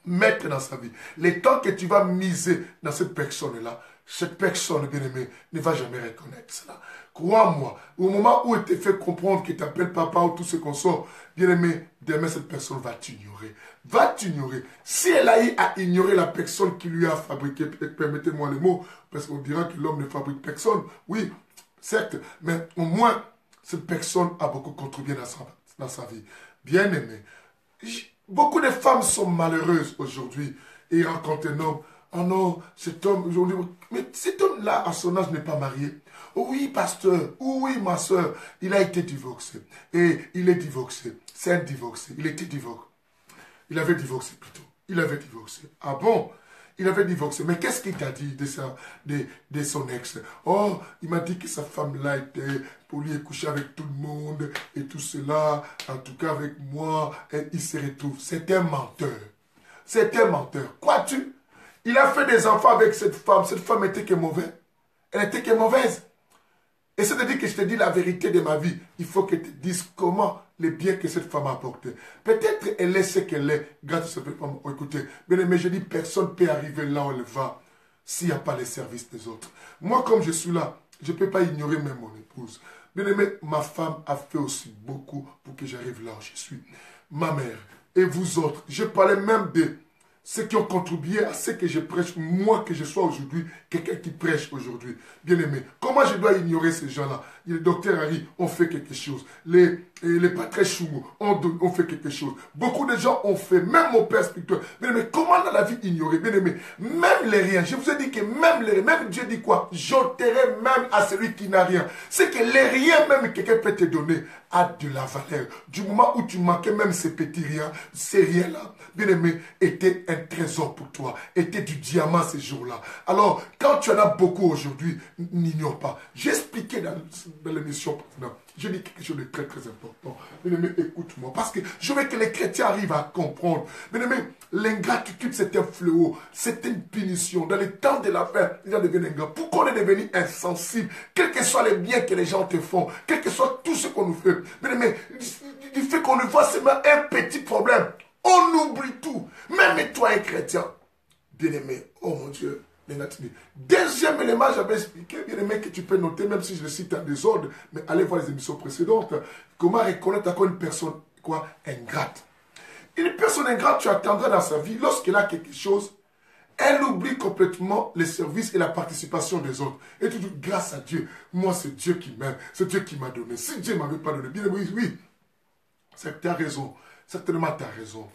mettre dans sa vie, le temps que tu vas miser dans cette personne-là, cette personne, bien aimé, ne va jamais reconnaître cela. Crois-moi, au moment où elle te fait comprendre qu'il t'appelle papa ou tout ce qu'on sort, bien aimé, demain cette personne va t'ignorer. Va t'ignorer. Si elle a eu à ignorer la personne qui lui a fabriqué, permettez-moi le mot, parce qu'on dira que l'homme ne fabrique personne. Oui, certes, mais au moins, cette personne a beaucoup contribué dans sa vie. Bien aimé. Beaucoup de femmes sont malheureuses aujourd'hui et ils rencontrent un homme. Oh non, cet homme aujourd'hui, mais cet homme-là, à son âge, n'est pas marié. Oh oui, pasteur, oh oui, ma soeur, il a été divorcé. Et il est divorcé. C'est un divorcé. Il était divorcé. Il avait divorcé plutôt. Il avait divorcé. Ah bon? Il avait divorcé. Mais qu'est-ce qu'il t'a dit de son ex? Oh, il m'a dit que sa femme-là était pour lui coucher avec tout le monde et tout cela. En tout cas, avec moi, et il se retrouve. C'est un menteur. C'est un menteur. Crois-tu? Il a fait des enfants avec cette femme. Cette femme était que mauvaise. Elle était que mauvaise. Et c'est de dire que je te dis la vérité de ma vie. Il faut que tu te dises comment les biens que cette femme a apportés. Peut-être elle est ce qu'elle est grâce à cette femme. Oh, écoutez, bien aimé, je dis personne ne peut arriver là où elle va s'il n'y a pas les services des autres. Moi, comme je suis là, je ne peux pas ignorer même mon épouse. Bien aimé, ma femme a fait aussi beaucoup pour que j'arrive là où je suis. Ma mère et vous autres, je parlais même de ceux qui ont contribué à ce que je prêche, moi que je sois aujourd'hui, quelqu'un qui prêche aujourd'hui. Bien-aimé, comment je dois ignorer ces gens-là? Le docteur Harry ont fait quelque chose. Les patrons Chou ont fait quelque chose. Beaucoup de gens ont fait, même mon père spirituel. Bien-aimé, comment dans la vie ignorer? Bien-aimé, même les riens. Je vous ai dit que même les riens, même Dieu dit quoi? J'ôterai même à celui qui n'a rien. C'est que les riens même que quelqu'un peut te donner a de la valeur. Du moment où tu manquais même ces petits riens, ces riens-là, bien-aimé, étaient un trésor pour toi, étaient du diamant ces jours-là. Alors, quand tu en as beaucoup aujourd'hui, n'ignore pas. J'ai expliqué dans l'émission précédente. Je dis quelque chose de très très important. Bien-aimé, écoute-moi. Parce que je veux que les chrétiens arrivent à comprendre. Bien-aimé, l'ingratitude c'est un fléau. C'est une punition. Dans les temps de la fin, les gens deviennent ingrats. Pourquoi on est devenu insensible? Quels que soient les biens que les gens te font, quel que soit tout ce qu'on nous fait. Bien-aimé, du fait qu'on ne voit seulement un petit problème, on oublie tout. Même toi, un chrétien. Bien-aimé, oh mon Dieu. Deuxième élément, j'avais expliqué, bien aimé, que tu peux noter, même si je le cite en désordre, mais allez voir les émissions précédentes, comment reconnaître encore une personne, quoi, ingrate. Une personne ingrate, tu attendras dans sa vie, lorsqu'elle a quelque chose, elle oublie complètement les services et la participation des autres. Et tu dis, grâce à Dieu, moi c'est Dieu qui m'aime, c'est Dieu qui m'a donné. Si Dieu ne m'avait pas donné, bien aimé, oui, tu as raison, certainement tu as raison.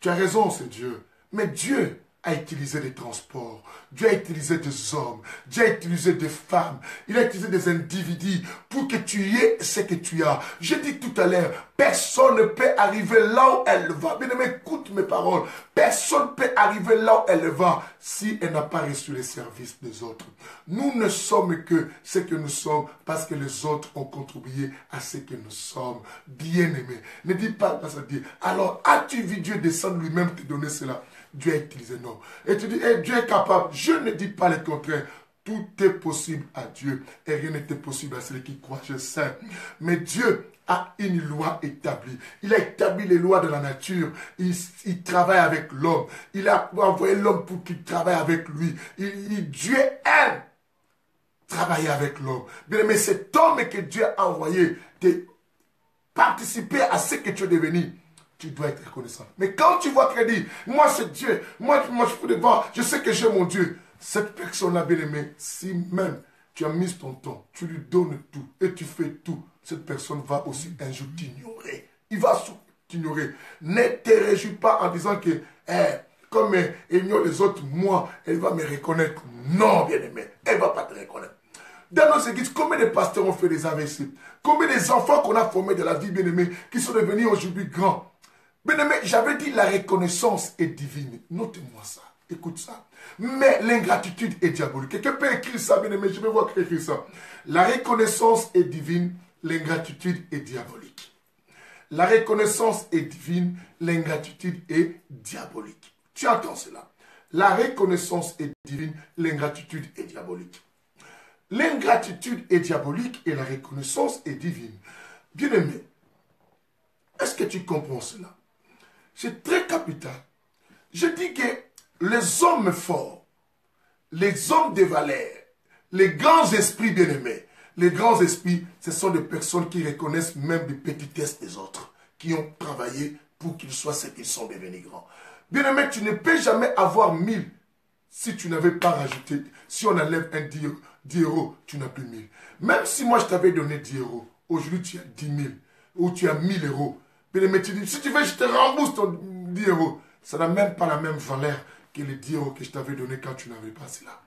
Tu as raison, c'est Dieu. Mais Dieu a utilisé des transports, Dieu a utilisé des hommes, Dieu a utilisé des femmes, il a utilisé des individus pour que tu aies ce que tu as. J'ai dit tout à l'heure, personne ne peut arriver là où elle va. Bien aimé, écoute mes paroles. Personne ne peut arriver là où elle va si elle n'a pas reçu les services des autres. Nous ne sommes que ce que nous sommes parce que les autres ont contribué à ce que nous sommes. Bien-aimés, ne dis pas ça dire. Alors, as-tu vu Dieu descendre lui-même te donner cela? Dieu a utilisé non. Et tu dis, Dieu est capable. Je ne dis pas le contraire. Tout est possible à Dieu. Et rien n'était possible à celui qui croit, je sais. Mais Dieu a une loi établie. Il a établi les lois de la nature. Il travaille avec l'homme. Il a envoyé l'homme pour qu'il travaille avec lui. Dieu aime travailler avec l'homme. Bien, mais cet homme que Dieu a envoyé de participer à ce que tu es devenu, tu dois être reconnaissant. Mais quand tu vois qu'elle dit, moi c'est Dieu, moi je peux devant, je sais que j'ai mon Dieu. Cette personne-là, bien aimée, si même tu as mis ton temps, tu lui donnes tout et tu fais tout, cette personne va aussi un jour t'ignorer. Il va t'ignorer. Ne te réjouis pas en disant que, comme elle ignore les autres, moi, elle va me reconnaître. Non, bien aimé, elle ne va pas te reconnaître. Dans nos églises, combien de pasteurs ont fait des AVC? Combien des enfants qu'on a formés de la vie, bien aimé, qui sont devenus aujourd'hui grands? Bien aimé, j'avais dit la reconnaissance est divine. Notez-moi ça. Écoute ça. Mais l'ingratitude est diabolique. Quelqu'un peut écrire ça, bien aimé. Je vais voir qui écrit ça. La reconnaissance est divine. L'ingratitude est diabolique. La reconnaissance est divine. L'ingratitude est diabolique. Tu entends cela? La reconnaissance est divine. L'ingratitude est diabolique. L'ingratitude est diabolique et la reconnaissance est divine. Bien aimé, est-ce que tu comprends cela? C'est très capital. Je dis que les hommes forts, les hommes de valeur, les grands esprits bien-aimés, les grands esprits, ce sont des personnes qui reconnaissent même des petitesses des autres, qui ont travaillé pour qu'ils soient ce qu'ils sont devenus grands. Bien-aimé, tu ne peux jamais avoir 1000 si tu n'avais pas rajouté. Si on enlève un 10 euros, tu n'as plus 1000. Même si moi je t'avais donné 10 euros, aujourd'hui tu as 10 000 ou tu as 1000 euros. Mais tu dis, si tu veux, je te rembourse ton 10 euros. Ça n'a même pas la même valeur que les 10 euros que je t'avais donné quand tu n'avais pas cela.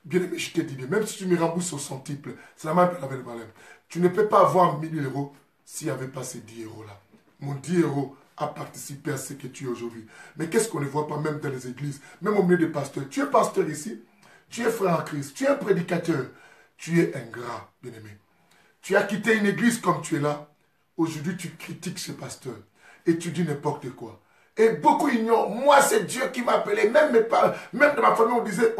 Bien aimé, je te dis bien, même si tu me rembourses au centuple, ça n'a même pas la même valeur. Tu ne peux pas avoir 1000 euros s'il n'y avait pas ces 10 euros-là. Mon 10 euros a participé à ce que tu es aujourd'hui. Mais qu'est-ce qu'on ne voit pas même dans les églises, même au milieu des pasteurs? Tu es pasteur ici, tu es frère en Christ, tu es un prédicateur, tu es ingrat, bien aimé. Tu as quitté une église comme tu es là. Aujourd'hui, tu critiques ce pasteur et tu dis n'importe quoi. Et beaucoup ignorent. Moi, c'est Dieu qui m'a appelé. Même de ma famille, on disait,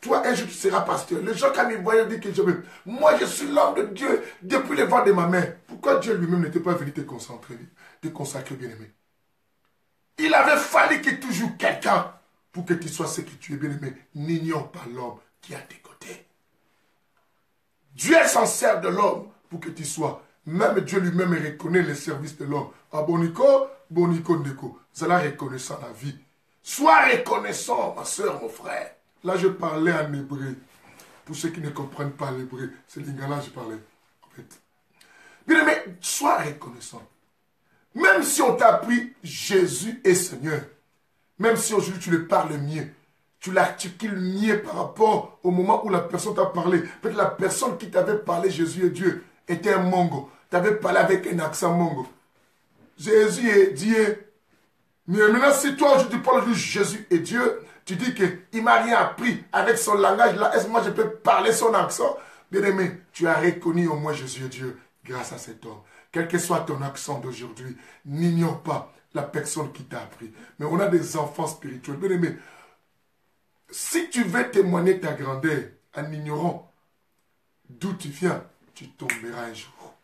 toi, un jour, tu seras pasteur. Les gens, quand ils voyaient, disent que moi, je suis l'homme de Dieu depuis le vent de ma mère. Pourquoi Dieu lui-même n'était pas venu te consacrer, bien-aimé? Il avait fallu que tu joues quelqu'un pour que tu sois ce que tu es, bien-aimé. N'ignore pas l'homme qui est à tes côtés. Dieu s'en sert de l'homme pour que tu sois. Même Dieu lui-même reconnaît les services de l'homme. Ah, Bonico, Ndeko. C'est la reconnaissance la vie. Sois reconnaissant, ma soeur, mon frère. Là, je parlais en hébreu. Pour ceux qui ne comprennent pas l'hébreu, c'est lingala je parlais. En fait. Bien aimé, sois reconnaissant. Même si on t'a appris Jésus est Seigneur, même si aujourd'hui tu le parles mieux, tu l'articules mieux par rapport au moment où la personne t'a parlé. Peut-être la personne qui t'avait parlé Jésus est Dieu était un mongo. T'avais parlé avec un accent mongo. Jésus est Dieu. Mais maintenant, si toi aujourd'hui tu parles de Jésus est Dieu, tu dis qu'il ne m'a rien appris avec son langage là, est-ce que moi je peux parler son accent? Bien aimé, tu as reconnu au moins Jésus est Dieu grâce à cet homme. Quel que soit ton accent d'aujourd'hui, n'ignore pas la personne qui t'a appris. Mais on a des enfants spirituels. Bien aimé, si tu veux témoigner ta grandeur en ignorant d'où tu viens, tu tomberas un jour.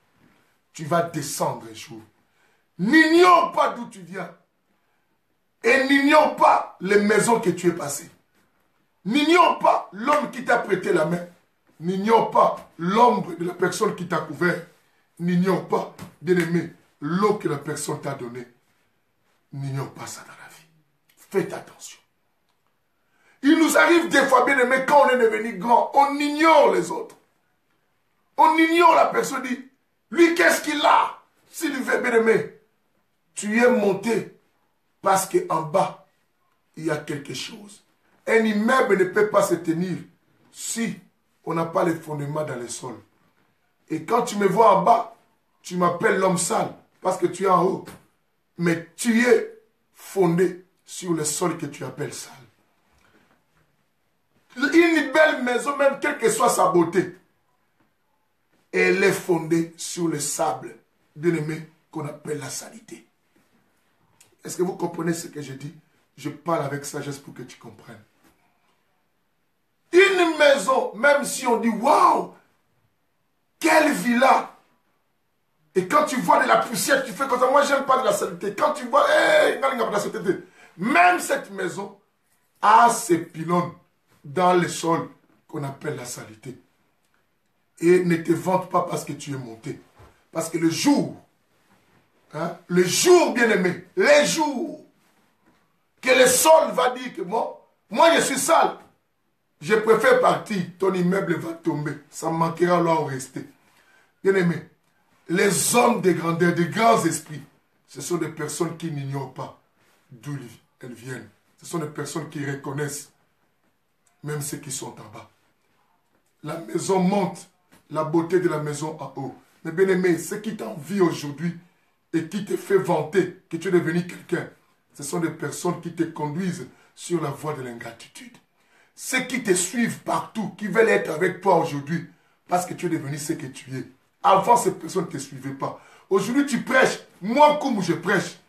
Tu vas descendre un jour. N'ignore pas d'où tu viens. Et n'ignore pas les maisons que tu es passé. N'ignore pas l'homme qui t'a prêté la main. N'ignore pas l'ombre de la personne qui t'a couvert. N'ignore pas, bien-aimé, l'eau que la personne t'a donnée. N'ignore pas ça dans la vie. Faites attention. Il nous arrive des fois, bien-aimé, quand on est devenu grand, on ignore les autres. On ignore la personne, dit, lui, qu'est-ce qu'il a? S'il veut, bien-aimé, tu es monté parce qu'en bas, il y a quelque chose. Un immeuble ne peut pas se tenir si on n'a pas les fondements dans le sol. Et quand tu me vois en bas, tu m'appelles l'homme sale parce que tu es en haut. Mais tu es fondé sur le sol que tu appelles sale. Une belle maison, même quelle que soit sa beauté, elle est fondée sur le sable, bien aimé, qu'on appelle la saleté. Est-ce que vous comprenez ce que je dis? Je parle avec sagesse pour que tu comprennes. Une maison, même si on dit, waouh, quelle villa! Et quand tu vois de la poussière, tu fais comme ça. Moi, je n'aime pas de la saleté. Quand tu vois, même cette maison a ses pylônes dans le sol qu'on appelle la saleté. Et ne te vante pas parce que tu es monté. Parce que le jour, bien aimé, les jours que le sol va dire que moi je suis sale, je préfère partir, ton immeuble va tomber. Ça me manquera là où rester. Bien aimé, les hommes de grandeur, de grands esprits, ce sont des personnes qui n'ignorent pas d'où elles viennent. Ce sont des personnes qui reconnaissent même ceux qui sont en bas. La maison monte, la beauté de la maison en haut. Mais bien aimé, ce qui t'envie aujourd'hui et qui te fait vanter que tu es devenu quelqu'un, ce sont des personnes qui te conduisent sur la voie de l'ingratitude. Ceux qui te suivent partout, qui veulent être avec toi aujourd'hui, parce que tu es devenu ce que tu es. Avant, ces personnes ne te suivaient pas. Aujourd'hui, tu prêches. Moi, comme je prêche.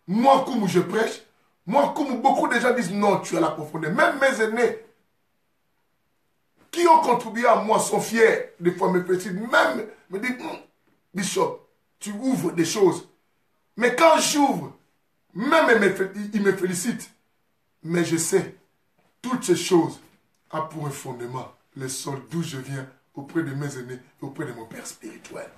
Moi, comme je prêche. Moi, comme beaucoup de gens disent, non, tu as la profondeur. Même mes aînés, qui ont contribué à moi, sont fiers. Des fois, me félicitent. Même me disent, Bishop, tu ouvres des choses. Mais quand j'ouvre, même ils me félicitent. Mais je sais, toutes ces choses ont pour un fondement le sol d'où je viens, auprès de mes aînés, auprès de mon Père spirituel.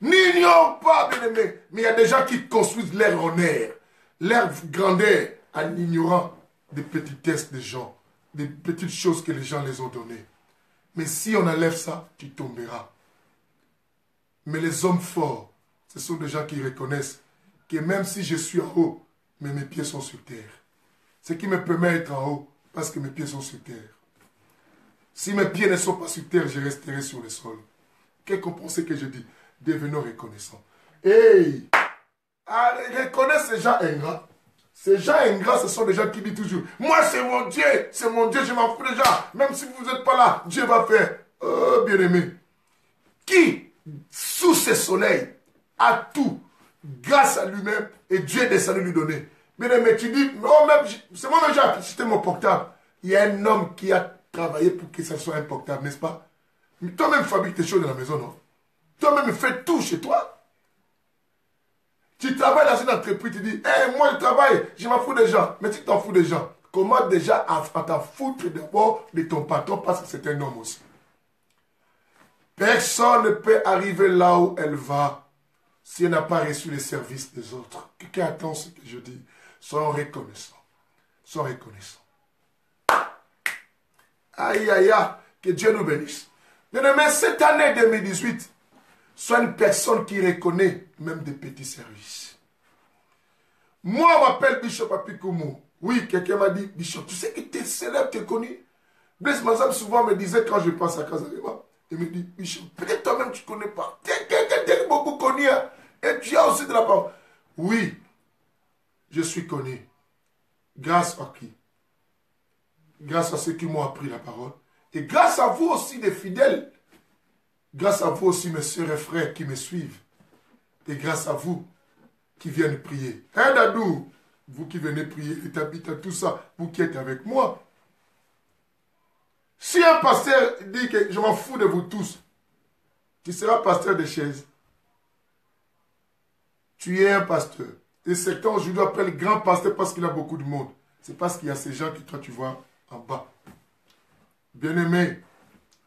N'ignore pas, bien-aimé, mais il y a des gens qui construisent leur honneur, leur grandeur, en ignorant des petitesses des gens, des petites choses que les gens les ont données. Mais si on enlève ça, tu tomberas. Mais les hommes forts, ce sont des gens qui reconnaissent que même si je suis en haut, mais mes pieds sont sur terre. Ce qui me permet d'être en haut, parce que mes pieds sont sur terre. Si mes pieds ne sont pas sur terre, je resterai sur le sol. Qu'est-ce que vous pensez que je dis? Devenons reconnaissants. Hey! Reconnais ces gens ingrats. Ces gens ingrats, ce sont des gens qui disent toujours, moi c'est mon Dieu, je m'en fous déjà. Même si vous n'êtes pas là, Dieu va faire. Oh, bien-aimé. Qui, sous ce soleil, a tout, grâce à lui-même, et Dieu est descendu lui donner. Bien-aimé, tu dis, oh, c'est moi-même j'ai acheté mon portable. Il y a un homme qui a travaillé pour que ça soit un portable, n'est-ce pas? Mais toi-même fabriques tes choses dans la maison, non? Toi-même fais tout chez toi. Tu travailles dans une entreprise, tu dis, hey, moi je travaille, je m'en fous des gens. Mais tu t'en fous des gens. Comment déjà à t'en foutre d'abord de ton patron parce que c'est un homme aussi. Personne ne peut arriver là où elle va si elle n'a pas reçu les services des autres. Quelqu'un attend ce que je dis. Soyons reconnaissants. Soyons reconnaissants. Aïe, aïe, aïe. Que Dieu nous bénisse. Bien-aimé, cette année 2018, sois une personne qui reconnaît même des petits services. Moi, on m'appelle Bishop Apikoumou. Oui, quelqu'un m'a dit, Bishop, tu sais que tu es célèbre, tu es connu. Blaise Mazam souvent me disait quand je passe à Kazalema, il me dit, Bishop, peut-être toi-même tu ne connais pas. Tu es quelqu'un qui est beaucoup connu. Hein? Et tu as aussi de la parole. Oui, je suis connu. Grâce à qui? Grâce à ceux qui m'ont appris la parole. Et grâce à vous aussi, des fidèles. Grâce à vous aussi, mes soeurs et frères qui me suivent. Et grâce à vous qui viennent prier. Hein, Dadou? Vous qui venez prier, et t'habites tout ça, vous qui êtes avec moi. Si un pasteur dit que je m'en fous de vous tous, tu seras pasteur de chaises. Tu es un pasteur. Et certains aujourd'hui appellent grand pasteur parce qu'il a beaucoup de monde. C'est parce qu'il y a ces gens que toi tu vois en bas. Bien-aimés,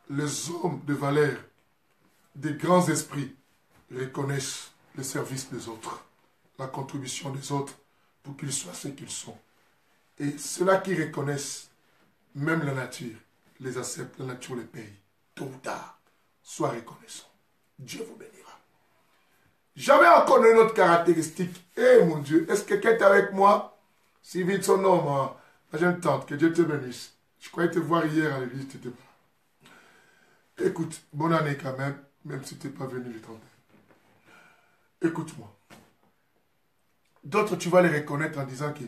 les hommes de valeur, des grands esprits, reconnaissent le service des autres, la contribution des autres, pour qu'ils soient ce qu'ils sont. Et ceux-là qui reconnaissent, même la nature, les accepte, la nature les paye. Tôt ou tard, sois reconnaissant. Dieu vous bénira. J'avais encore une autre caractéristique. Eh mon Dieu, est-ce que quelqu'un est avec moi? Si vite son nom, ma jeune tante, que Dieu te bénisse. Je croyais te voir hier à l'église, tu n'étais pas. Écoute, bonne année quand même si tu n'es pas venu le 31. Écoute-moi. D'autres, tu vas les reconnaître en disant que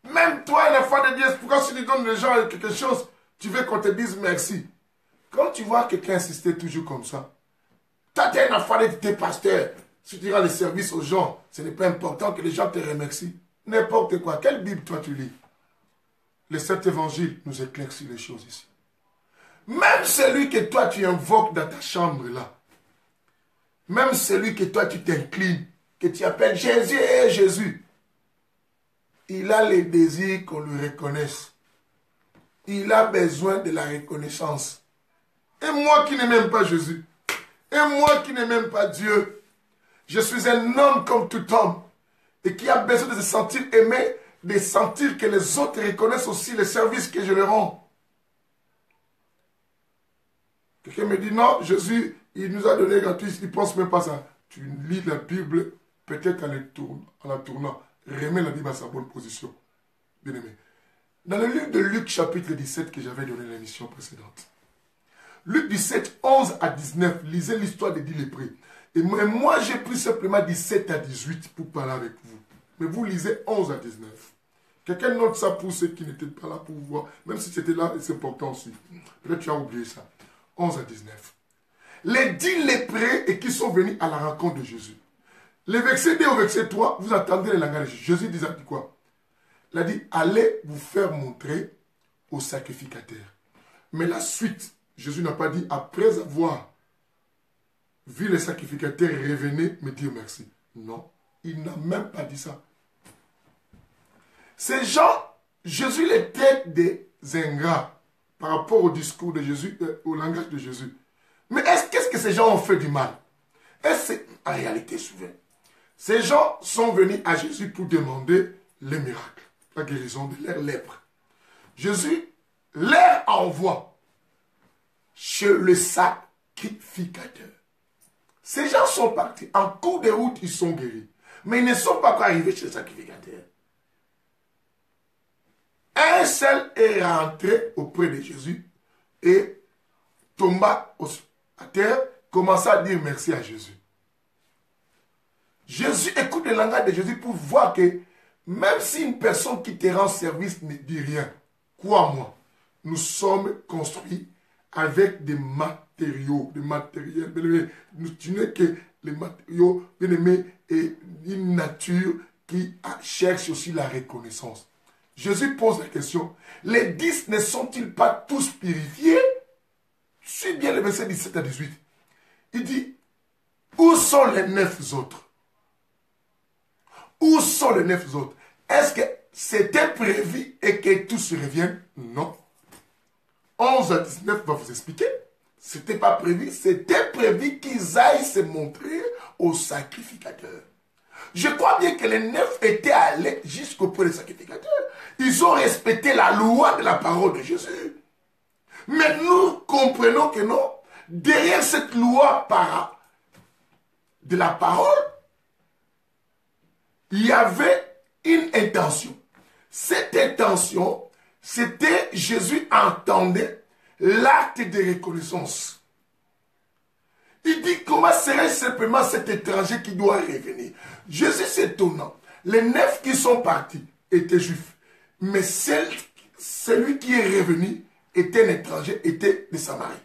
même toi, un enfant de Dieu, pourquoi si tu donnes les gens quelque chose, tu veux qu'on te dise merci. Quand tu vois quelqu'un insister toujours comme ça, toi, tu es un enfant de Dieu, tu es pasteur. Si tu rends les services aux gens, ce n'est pas important que les gens te remercient. N'importe quoi. Quelle Bible toi tu lis? Les 7 évangiles nous éclaircissent les choses ici. Même celui que toi tu invoques dans ta chambre là, même celui que toi tu t'inclines, que tu appelles Jésus et Jésus, il a le désir qu'on lui reconnaisse. Il a besoin de la reconnaissance. Et moi qui n'aime même pas Jésus, et moi qui n'aime même pas Dieu, je suis un homme comme tout homme, et qui a besoin de se sentir aimé, de sentir que les autres reconnaissent aussi les services que je leur rends. Quelqu'un me dit, non, Jésus, il nous a donné gratuit, il ne pense même pas ça. Tu lis la Bible, peut-être en la tournant, remets la Bible à sa bonne position. Bien aimé. Dans le livre de Luc, chapitre 17, que j'avais donné l'émission précédente. Luc 17, 11 à 19, lisez l'histoire des 10 lépreux. Et moi, j'ai pris simplement 17 à 18 pour parler avec vous. Mais vous lisez 11 à 19. Quelqu'un note ça pour ceux qui n'étaient pas là pour voir. Même si c'était là, c'est important aussi. Peut-être tu as oublié ça. 11 à 19. Les 10 lépreux et qui sont venus à la rencontre de Jésus. Les versets 2 au verset 3, vous entendez le langage de Jésus. Jésus disait quoi? Il a dit, allez vous faire montrer au sacrificateur. Mais la suite, Jésus n'a pas dit, après avoir vu les sacrificateurs, revenez me dire merci. Non, il n'a même pas dit ça. Ces gens, Jésus les traite des ingrats par rapport au discours de Jésus, au langage de Jésus. Mais qu'est-ce que ces gens ont fait du mal? En réalité, souvent, ces gens sont venus à Jésus pour demander les miracles, la guérison de leur lèpre. Jésus leur envoie chez le sacrificateur. Ces gens sont partis. En cours de route, ils sont guéris. Mais ils ne sont pas encore arrivés chez le sacrificateur. Un seul est rentré auprès de Jésus et tomba à terre, commença à dire merci à Jésus. Jésus écoute le langage de Jésus pour voir que même si une personne qui te rend service ne dit rien, crois-moi, nous sommes construits avec des matériaux, des matériels, bien-aimés. Tu n'es que les matériaux, bien-aimés, et une nature qui cherche aussi la reconnaissance. Jésus pose la question, les 10 ne sont-ils pas tous purifiés? Suis bien le verset 17 à 18. Il dit, où sont les 9 autres? Où sont les 9 autres? Est-ce que c'était prévu et que tous reviennent? Non. 11 à 19 va vous expliquer. C'était pas prévu. C'était prévu qu'ils aillent se montrer au sacrificateur. Je crois bien que les 9 étaient allés jusqu'auprès des sacrificateurs. Ils ont respecté la loi de la parole de Jésus. Mais nous comprenons que non, derrière cette loi de la parole, il y avait une intention. Cette intention, c'était Jésus entendait l'acte de reconnaissance. Il dit, comment serait simplement cet étranger qui doit revenir? Jésus s'étonnant. Les 9 qui sont partis étaient juifs. Mais celui qui est revenu était un étranger, était de Samarie.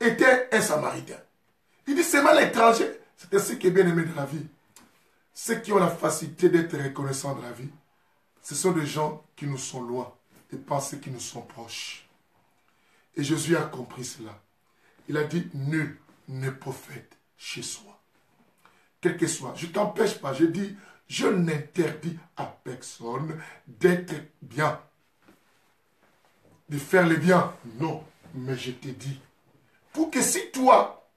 Était un Samaritain. Il dit, c'est mal l'étranger. C'est ainsi qui est bien aimé de la vie. Ceux qui ont la facilité d'être reconnaissants de la vie, ce sont des gens qui nous sont loin et pensent qui nous sont proches. Et Jésus a compris cela. Il a dit, nul n'est prophète chez soi. Quel que soit. Je ne t'empêche pas. Je dis, je n'interdis à personne d'être bien. De faire le bien. Non. Mais je te dis, pour que si toi,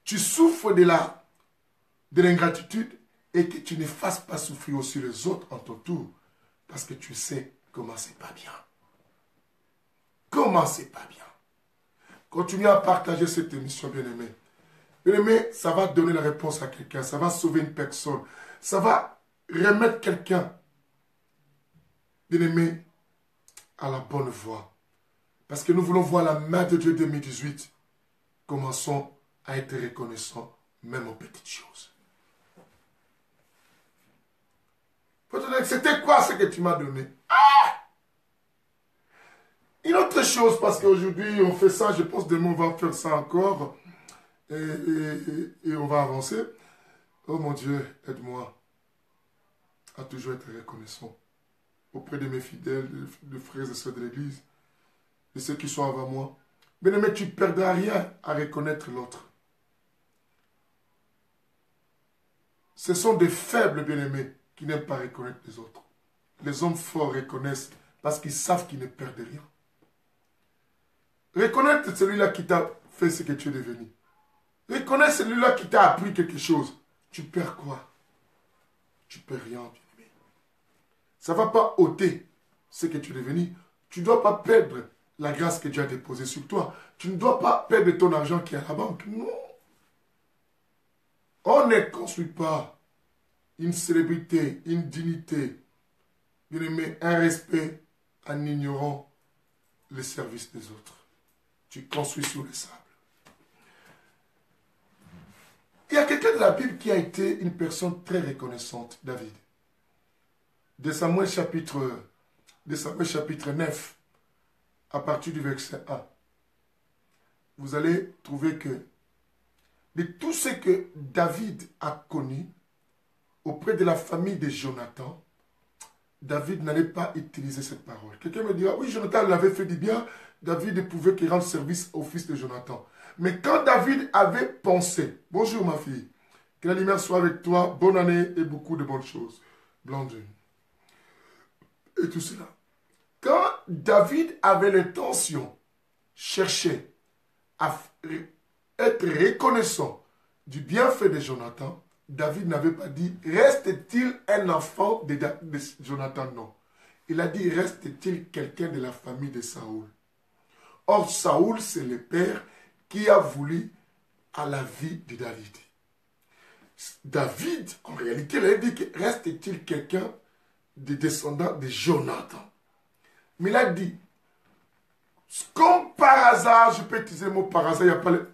tu souffres de l'ingratitude et que tu ne fasses pas souffrir aussi les autres en ton tour, parce que tu sais comment c'est pas bien. Comment c'est pas bien. Continuez à partager cette émission, bien-aimé. Bien-aimé, ça va donner la réponse à quelqu'un, ça va sauver une personne, ça va remettre quelqu'un, bien-aimé, à la bonne voie. Parce que nous voulons voir la main de Dieu 2018. Commençons à être reconnaissants, même aux petites choses. C'était quoi ce que tu m'as donné? Une autre chose, parce qu'aujourd'hui on fait ça, je pense demain on va faire ça encore. Et on va avancer. Oh mon Dieu, aide-moi à toujours être reconnaissant auprès de mes fidèles, de frères et sœurs de l'église, de ceux qui sont avant moi. Bien-aimé, tu ne perdras rien à reconnaître l'autre. Ce sont des faibles bien-aimés qui n'aiment pas reconnaître les autres. Les hommes forts reconnaissent parce qu'ils savent qu'ils ne perdent rien. Reconnaître celui-là qui t'a fait ce que tu es devenu. Reconnaître celui-là qui t'a appris quelque chose. Tu perds quoi? Tu perds rien, bien-aimé. Ça ne va pas ôter ce que tu es devenu. Tu ne dois pas perdre la grâce que Dieu a déposée sur toi. Tu ne dois pas perdre ton argent qui est à la banque. Non. On ne construit pas une célébrité, une dignité, bien-aimé, un respect en ignorant les services des autres. Tu construis sur le sable. Il y a quelqu'un de la Bible qui a été une personne très reconnaissante, David. De Samuel chapitre 9, à partir du verset 1. Vous allez trouver que de tout ce que David a connu auprès de la famille de Jonathan, David n'allait pas utiliser cette parole. Quelqu'un me dira, oui, Jonathan l'avait fait du bien, David pouvait qu'il rende service au fils de Jonathan. Mais quand David avait pensé, bonjour ma fille, que la lumière soit avec toi, bonne année et beaucoup de bonnes choses, Blandine, et tout cela. Quand David avait l'intention, cherchait à être reconnaissant du bienfait de Jonathan, David n'avait pas dit, reste-t-il un enfant de Jonathan? Non. Il a dit, reste-t-il quelqu'un de la famille de Saoul? Or, Saoul, c'est le père qui a voulu à la vie de David. David, en réalité, il a dit que reste-t-il quelqu'un des descendants de Jonathan? Mais il a dit, comme par hasard, je peux utiliser le mot par hasard, il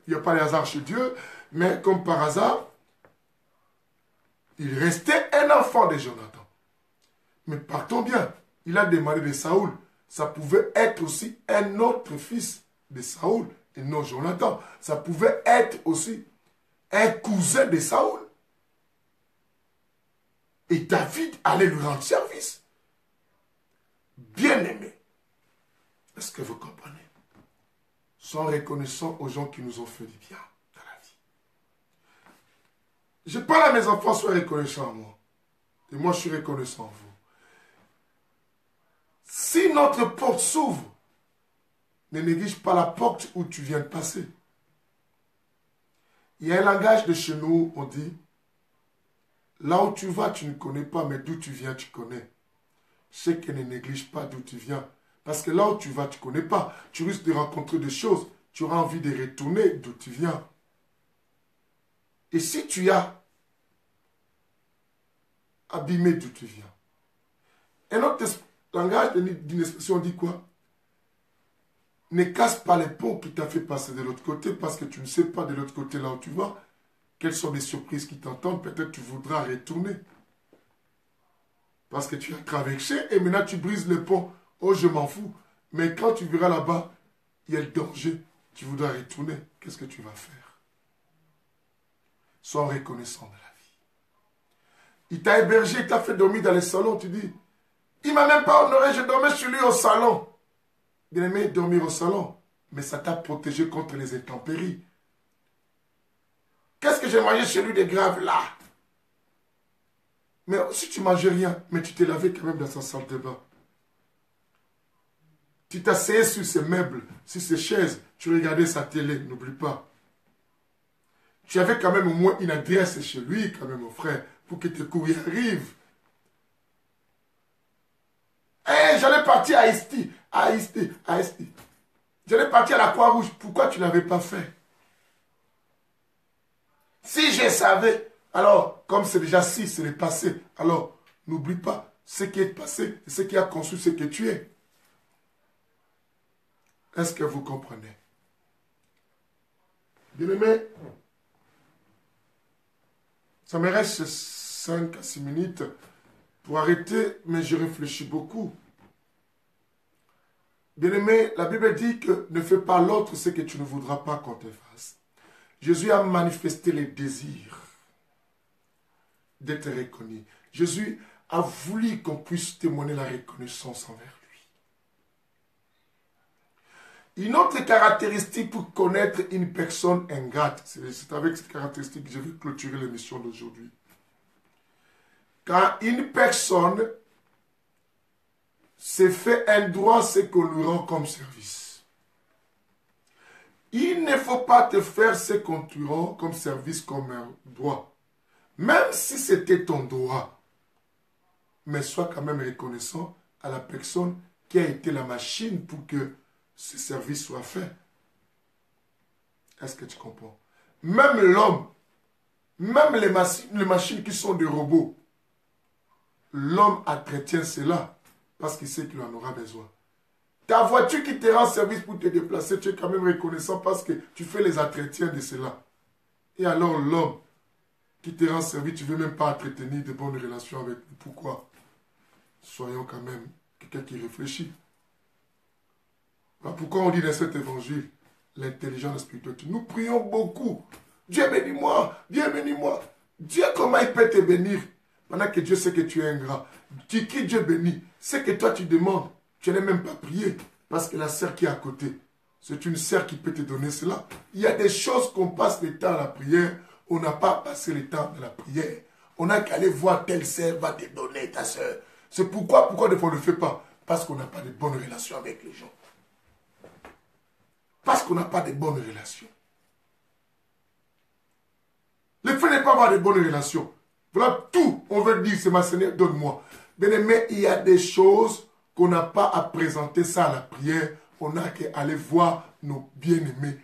n'y a pas de hasard chez Dieu, mais comme par hasard, il restait un enfant de Jonathan. Mais partons bien, il a demandé de Saoul. Ça pouvait être aussi un autre fils de Saoul et non Jonathan. Ça pouvait être aussi un cousin de Saoul. Et David allait lui rendre service. Bien-aimé. Est-ce que vous comprenez? Soyons reconnaissants aux gens qui nous ont fait du bien dans la vie. Je parle à mes enfants, soyez reconnaissants à moi. Et moi, je suis reconnaissant à vous. Si notre porte s'ouvre, ne néglige pas la porte où tu viens de passer. Il y a un langage de chez nous, on dit, Là où tu vas, tu ne connais pas, mais d'où tu viens, tu connais. C'est que ne néglige pas d'où tu viens. Parce que là où tu vas, tu ne connais pas. Tu risques de rencontrer des choses. Tu auras envie de retourner d'où tu viens. Et si tu as abîmé d'où tu viens, un autre langage d'une expression dit quoi? Ne casse pas les ponts qui t'a fait passer de l'autre côté parce que tu ne sais pas de l'autre côté là où tu vas. Quelles sont les surprises qui t'entendent? Peut-être tu voudras retourner. Parce que tu as traversé et maintenant tu brises le pont. Oh, je m'en fous. Mais quand tu verras là-bas, il y a le danger. Tu voudras retourner. Qu'est-ce que tu vas faire? Sois reconnaissant de la vie. Il t'a hébergé, il t'a fait dormir dans les salons. Tu dis, il ne m'a même pas honoré, je dormais chez lui au salon. Bien aimé, dormir au salon. Mais ça t'a protégé contre les intempéries. Qu'est-ce que j'ai mangé chez lui de grave là? Mais si tu ne mangeais rien, mais tu t'es lavé quand même dans sa salle de bain. Tu t'asseyais sur ses meubles, sur ses chaises, tu regardais sa télé, n'oublie pas. Tu avais quand même au moins une adresse chez lui, quand même, mon frère, pour que tes courriers arrivent. Eh, j'allais partir à Haïti, J'allais partir à la Croix-Rouge. Pourquoi tu ne l'avais pas fait? Si je savais, alors, comme c'est déjà si, c'est le passé, alors, n'oublie pas, ce qui est passé, c'est ce qui a conçu ce que tu es. Est-ce que vous comprenez? Bien-aimé, ça me reste 5 à 6 minutes pour arrêter, mais je réfléchis beaucoup. Bien-aimé, la Bible dit que ne fais pas l'autre ce que tu ne voudras pas qu'on te fasse. Jésus a manifesté les désirs d'être reconnu. Jésus a voulu qu'on puisse témoigner la reconnaissance envers lui. Une autre caractéristique pour connaître une personne ingrate, c'est avec cette caractéristique que je vais clôturer l'émission d'aujourd'hui. Quand une personne se fait un droit, c'est qu'on lui rend comme service. Il ne faut pas te faire ce qu'on te rend comme service, comme un droit. Même si c'était ton droit. Mais sois quand même reconnaissant à la personne qui a été la machine pour que ce service soit fait. Est-ce que tu comprends? Même l'homme, même les machines qui sont des robots, l'homme entretient cela parce qu'il sait qu'il en aura besoin. Ta voiture qui te rend service pour te déplacer, tu es quand même reconnaissant parce que tu fais les entretiens de cela. Et alors l'homme qui te rend service, tu ne veux même pas entretenir de bonnes relations avec lui. Pourquoi? Soyons quand même quelqu'un qui réfléchit. Alors pourquoi on dit dans cet évangile, l'intelligence spirituelle? Nous prions beaucoup. Dieu bénis-moi, Dieu bénis-moi. Dieu, comment il peut te bénir? Pendant que Dieu sait que tu es ingrat. Qui Dieu bénit? C'est que toi tu demandes. Tu n'as même pas prié. Parce que la sœur qui est à côté, c'est une sœur qui peut te donner cela. Il y a des choses qu'on passe le temps à la prière. On n'a pas passé le temps de la prière. On n'a qu'à aller voir telle sœur va te donner ta sœur. C'est pourquoi des fois on ne le fait pas? Parce qu'on n'a pas de bonnes relations avec les gens. Parce qu'on n'a pas de bonnes relations. Le fait n'est pas avoir de bonnes relations. Voilà tout. On veut dire, c'est ma Seigneur, donne-moi. Bien aimé, il y a des choses qu'on n'a pas à présenter ça à la prière. On n'a qu'à aller voir nos bien-aimés.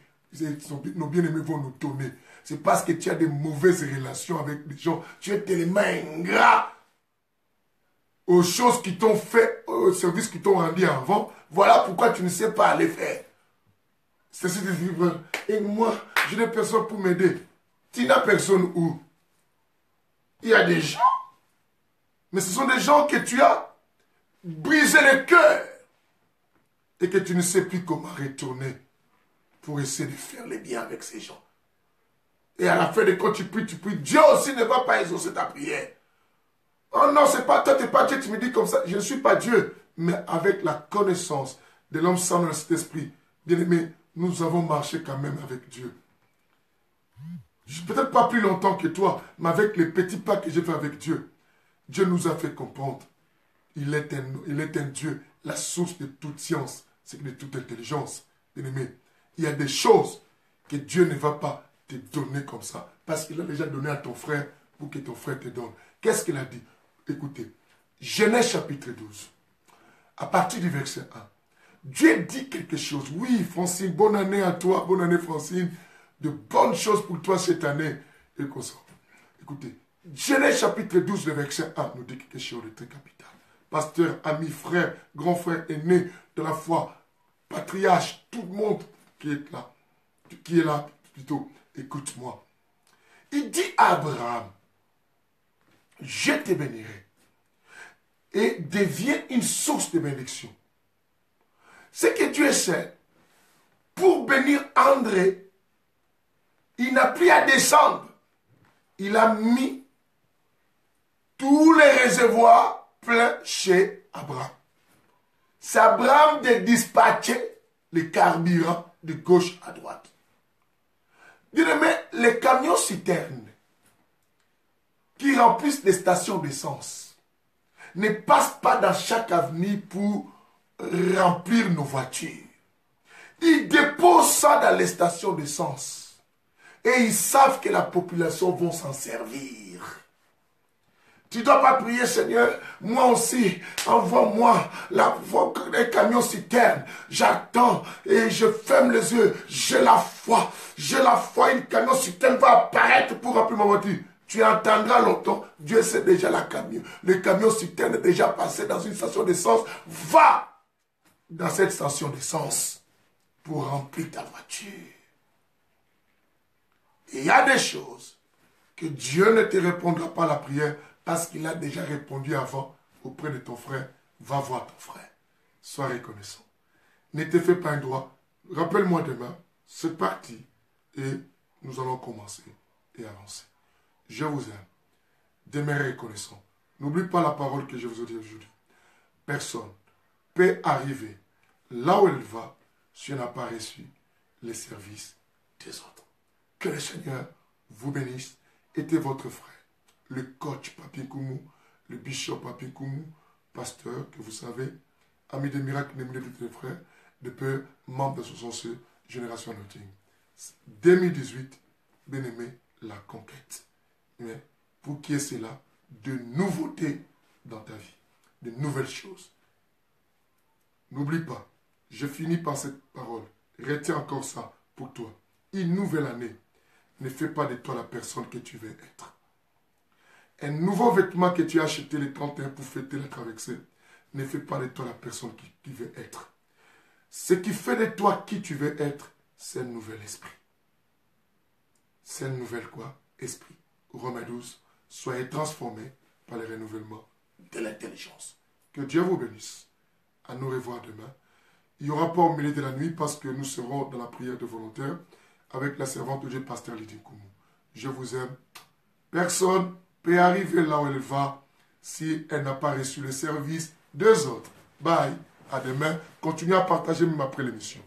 Nos bien-aimés vont nous donner. C'est parce que tu as de mauvaises relations avec les gens. Tu es tellement ingrat aux choses qui t'ont fait, aux services qui t'ont rendu avant. Voilà pourquoi tu ne sais pas les faire. C'est ce que je dis. Et moi, je n'ai personne pour m'aider. Tu n'as personne où? Il y a des gens. Mais ce sont des gens que tu as brisé le cœur. Et que tu ne sais plus comment retourner pour essayer de faire le bien avec ces gens. Et à la fin de quand tu pries, Dieu aussi ne va pas exaucer ta prière. Oh non, c'est pas toi, tu n'es pas Dieu, tu me dis comme ça. Je ne suis pas Dieu. Mais avec la connaissance de l'homme sans le Saint-Esprit, bien aimé, nous avons marché quand même avec Dieu. Peut-être pas plus longtemps que toi, mais avec les petits pas que j'ai fait avec Dieu, Dieu nous a fait comprendre. Il est un Dieu, la source de toute science, c'est de toute intelligence. Bien aimé, il y a des choses que Dieu ne va pas te donner comme ça, parce qu'il a déjà donné à ton frère pour que ton frère te donne. Qu'est-ce qu'il a dit? Écoutez, Genèse chapitre 12, à partir du verset 1. Dieu dit quelque chose. Oui, Francine, bonne année à toi, bonne année Francine. De bonnes choses pour toi cette année. Et comme ça. Écoutez, Genèse chapitre 12, le verset 1 nous dit quelque chose de très capital. Pasteur, ami, frère, grand frère, aîné de la foi, patriarche, tout le monde qui est là plutôt, écoute-moi. Il dit à Abraham, je te bénirai et deviens une source de bénédiction. Ce que Dieu sait, pour bénir André, il n'a plus à descendre. Il a mis tous les réservoirs pleins chez Abraham. C'est Abraham de dispatcher les carburants de gauche à droite. Mais les camions citernes qui remplissent les stations d'essence ne passent pas dans chaque avenue pour remplir nos voitures. Ils déposent ça dans les stations d'essence. Et ils savent que la population va s'en servir. Tu ne dois pas prier, Seigneur, moi aussi, envoie-moi les camions citernes. J'attends et je ferme les yeux. J'ai la foi, une camion citerne va apparaître pour remplir ma voiture. Tu entendras longtemps, Dieu sait déjà le camion citerne est déjà passé dans une station d'essence. Va dans cette station d'essence pour remplir ta voiture. Il y a des choses que Dieu ne te répondra pas à la prière parce qu'il a déjà répondu avant auprès de ton frère. Va voir ton frère. Sois reconnaissant. Ne te fais pas un droit. Rappelle-moi demain, c'est parti et nous allons commencer et avancer. Je vous aime. Demeurez reconnaissant. N'oublie pas la parole que je vous ai dit aujourd'hui. Personne peut arriver là où elle va si elle n'a pas reçu les services des autres. Que le Seigneur vous bénisse. Était votre frère, le coach Papi Koumou, le bishop Papi Koumou, pasteur que vous savez, ami des miracles, de tous les frères, de peur, membre de l'association Génération Anointing. 2018, bien-aimé, la conquête. Mais pour qu'il y ait cela, de nouveautés dans ta vie, de nouvelles choses. N'oublie pas, je finis par cette parole. Retiens encore ça pour toi. Une nouvelle année. Ne fais pas de toi la personne que tu veux être. Un nouveau vêtement que tu as acheté le 31 pour fêter la traversée. Ne fais pas de toi la personne qui tu veux être. Ce qui fait de toi qui tu veux être, c'est un nouvel esprit. C'est un nouvel quoi? Esprit. Romains 12. Soyez transformés par le renouvellement de l'intelligence. Que Dieu vous bénisse. À nous revoir demain. Il n'y aura pas au milieu de la nuit parce que nous serons dans la prière de volontaires avec la servante de Dieu, pasteur Lydie Koumou. Je vous aime. Personne peut arriver là où elle va si elle n'a pas reçu le service des autres. Bye. À demain. Continuez à partager même après l'émission.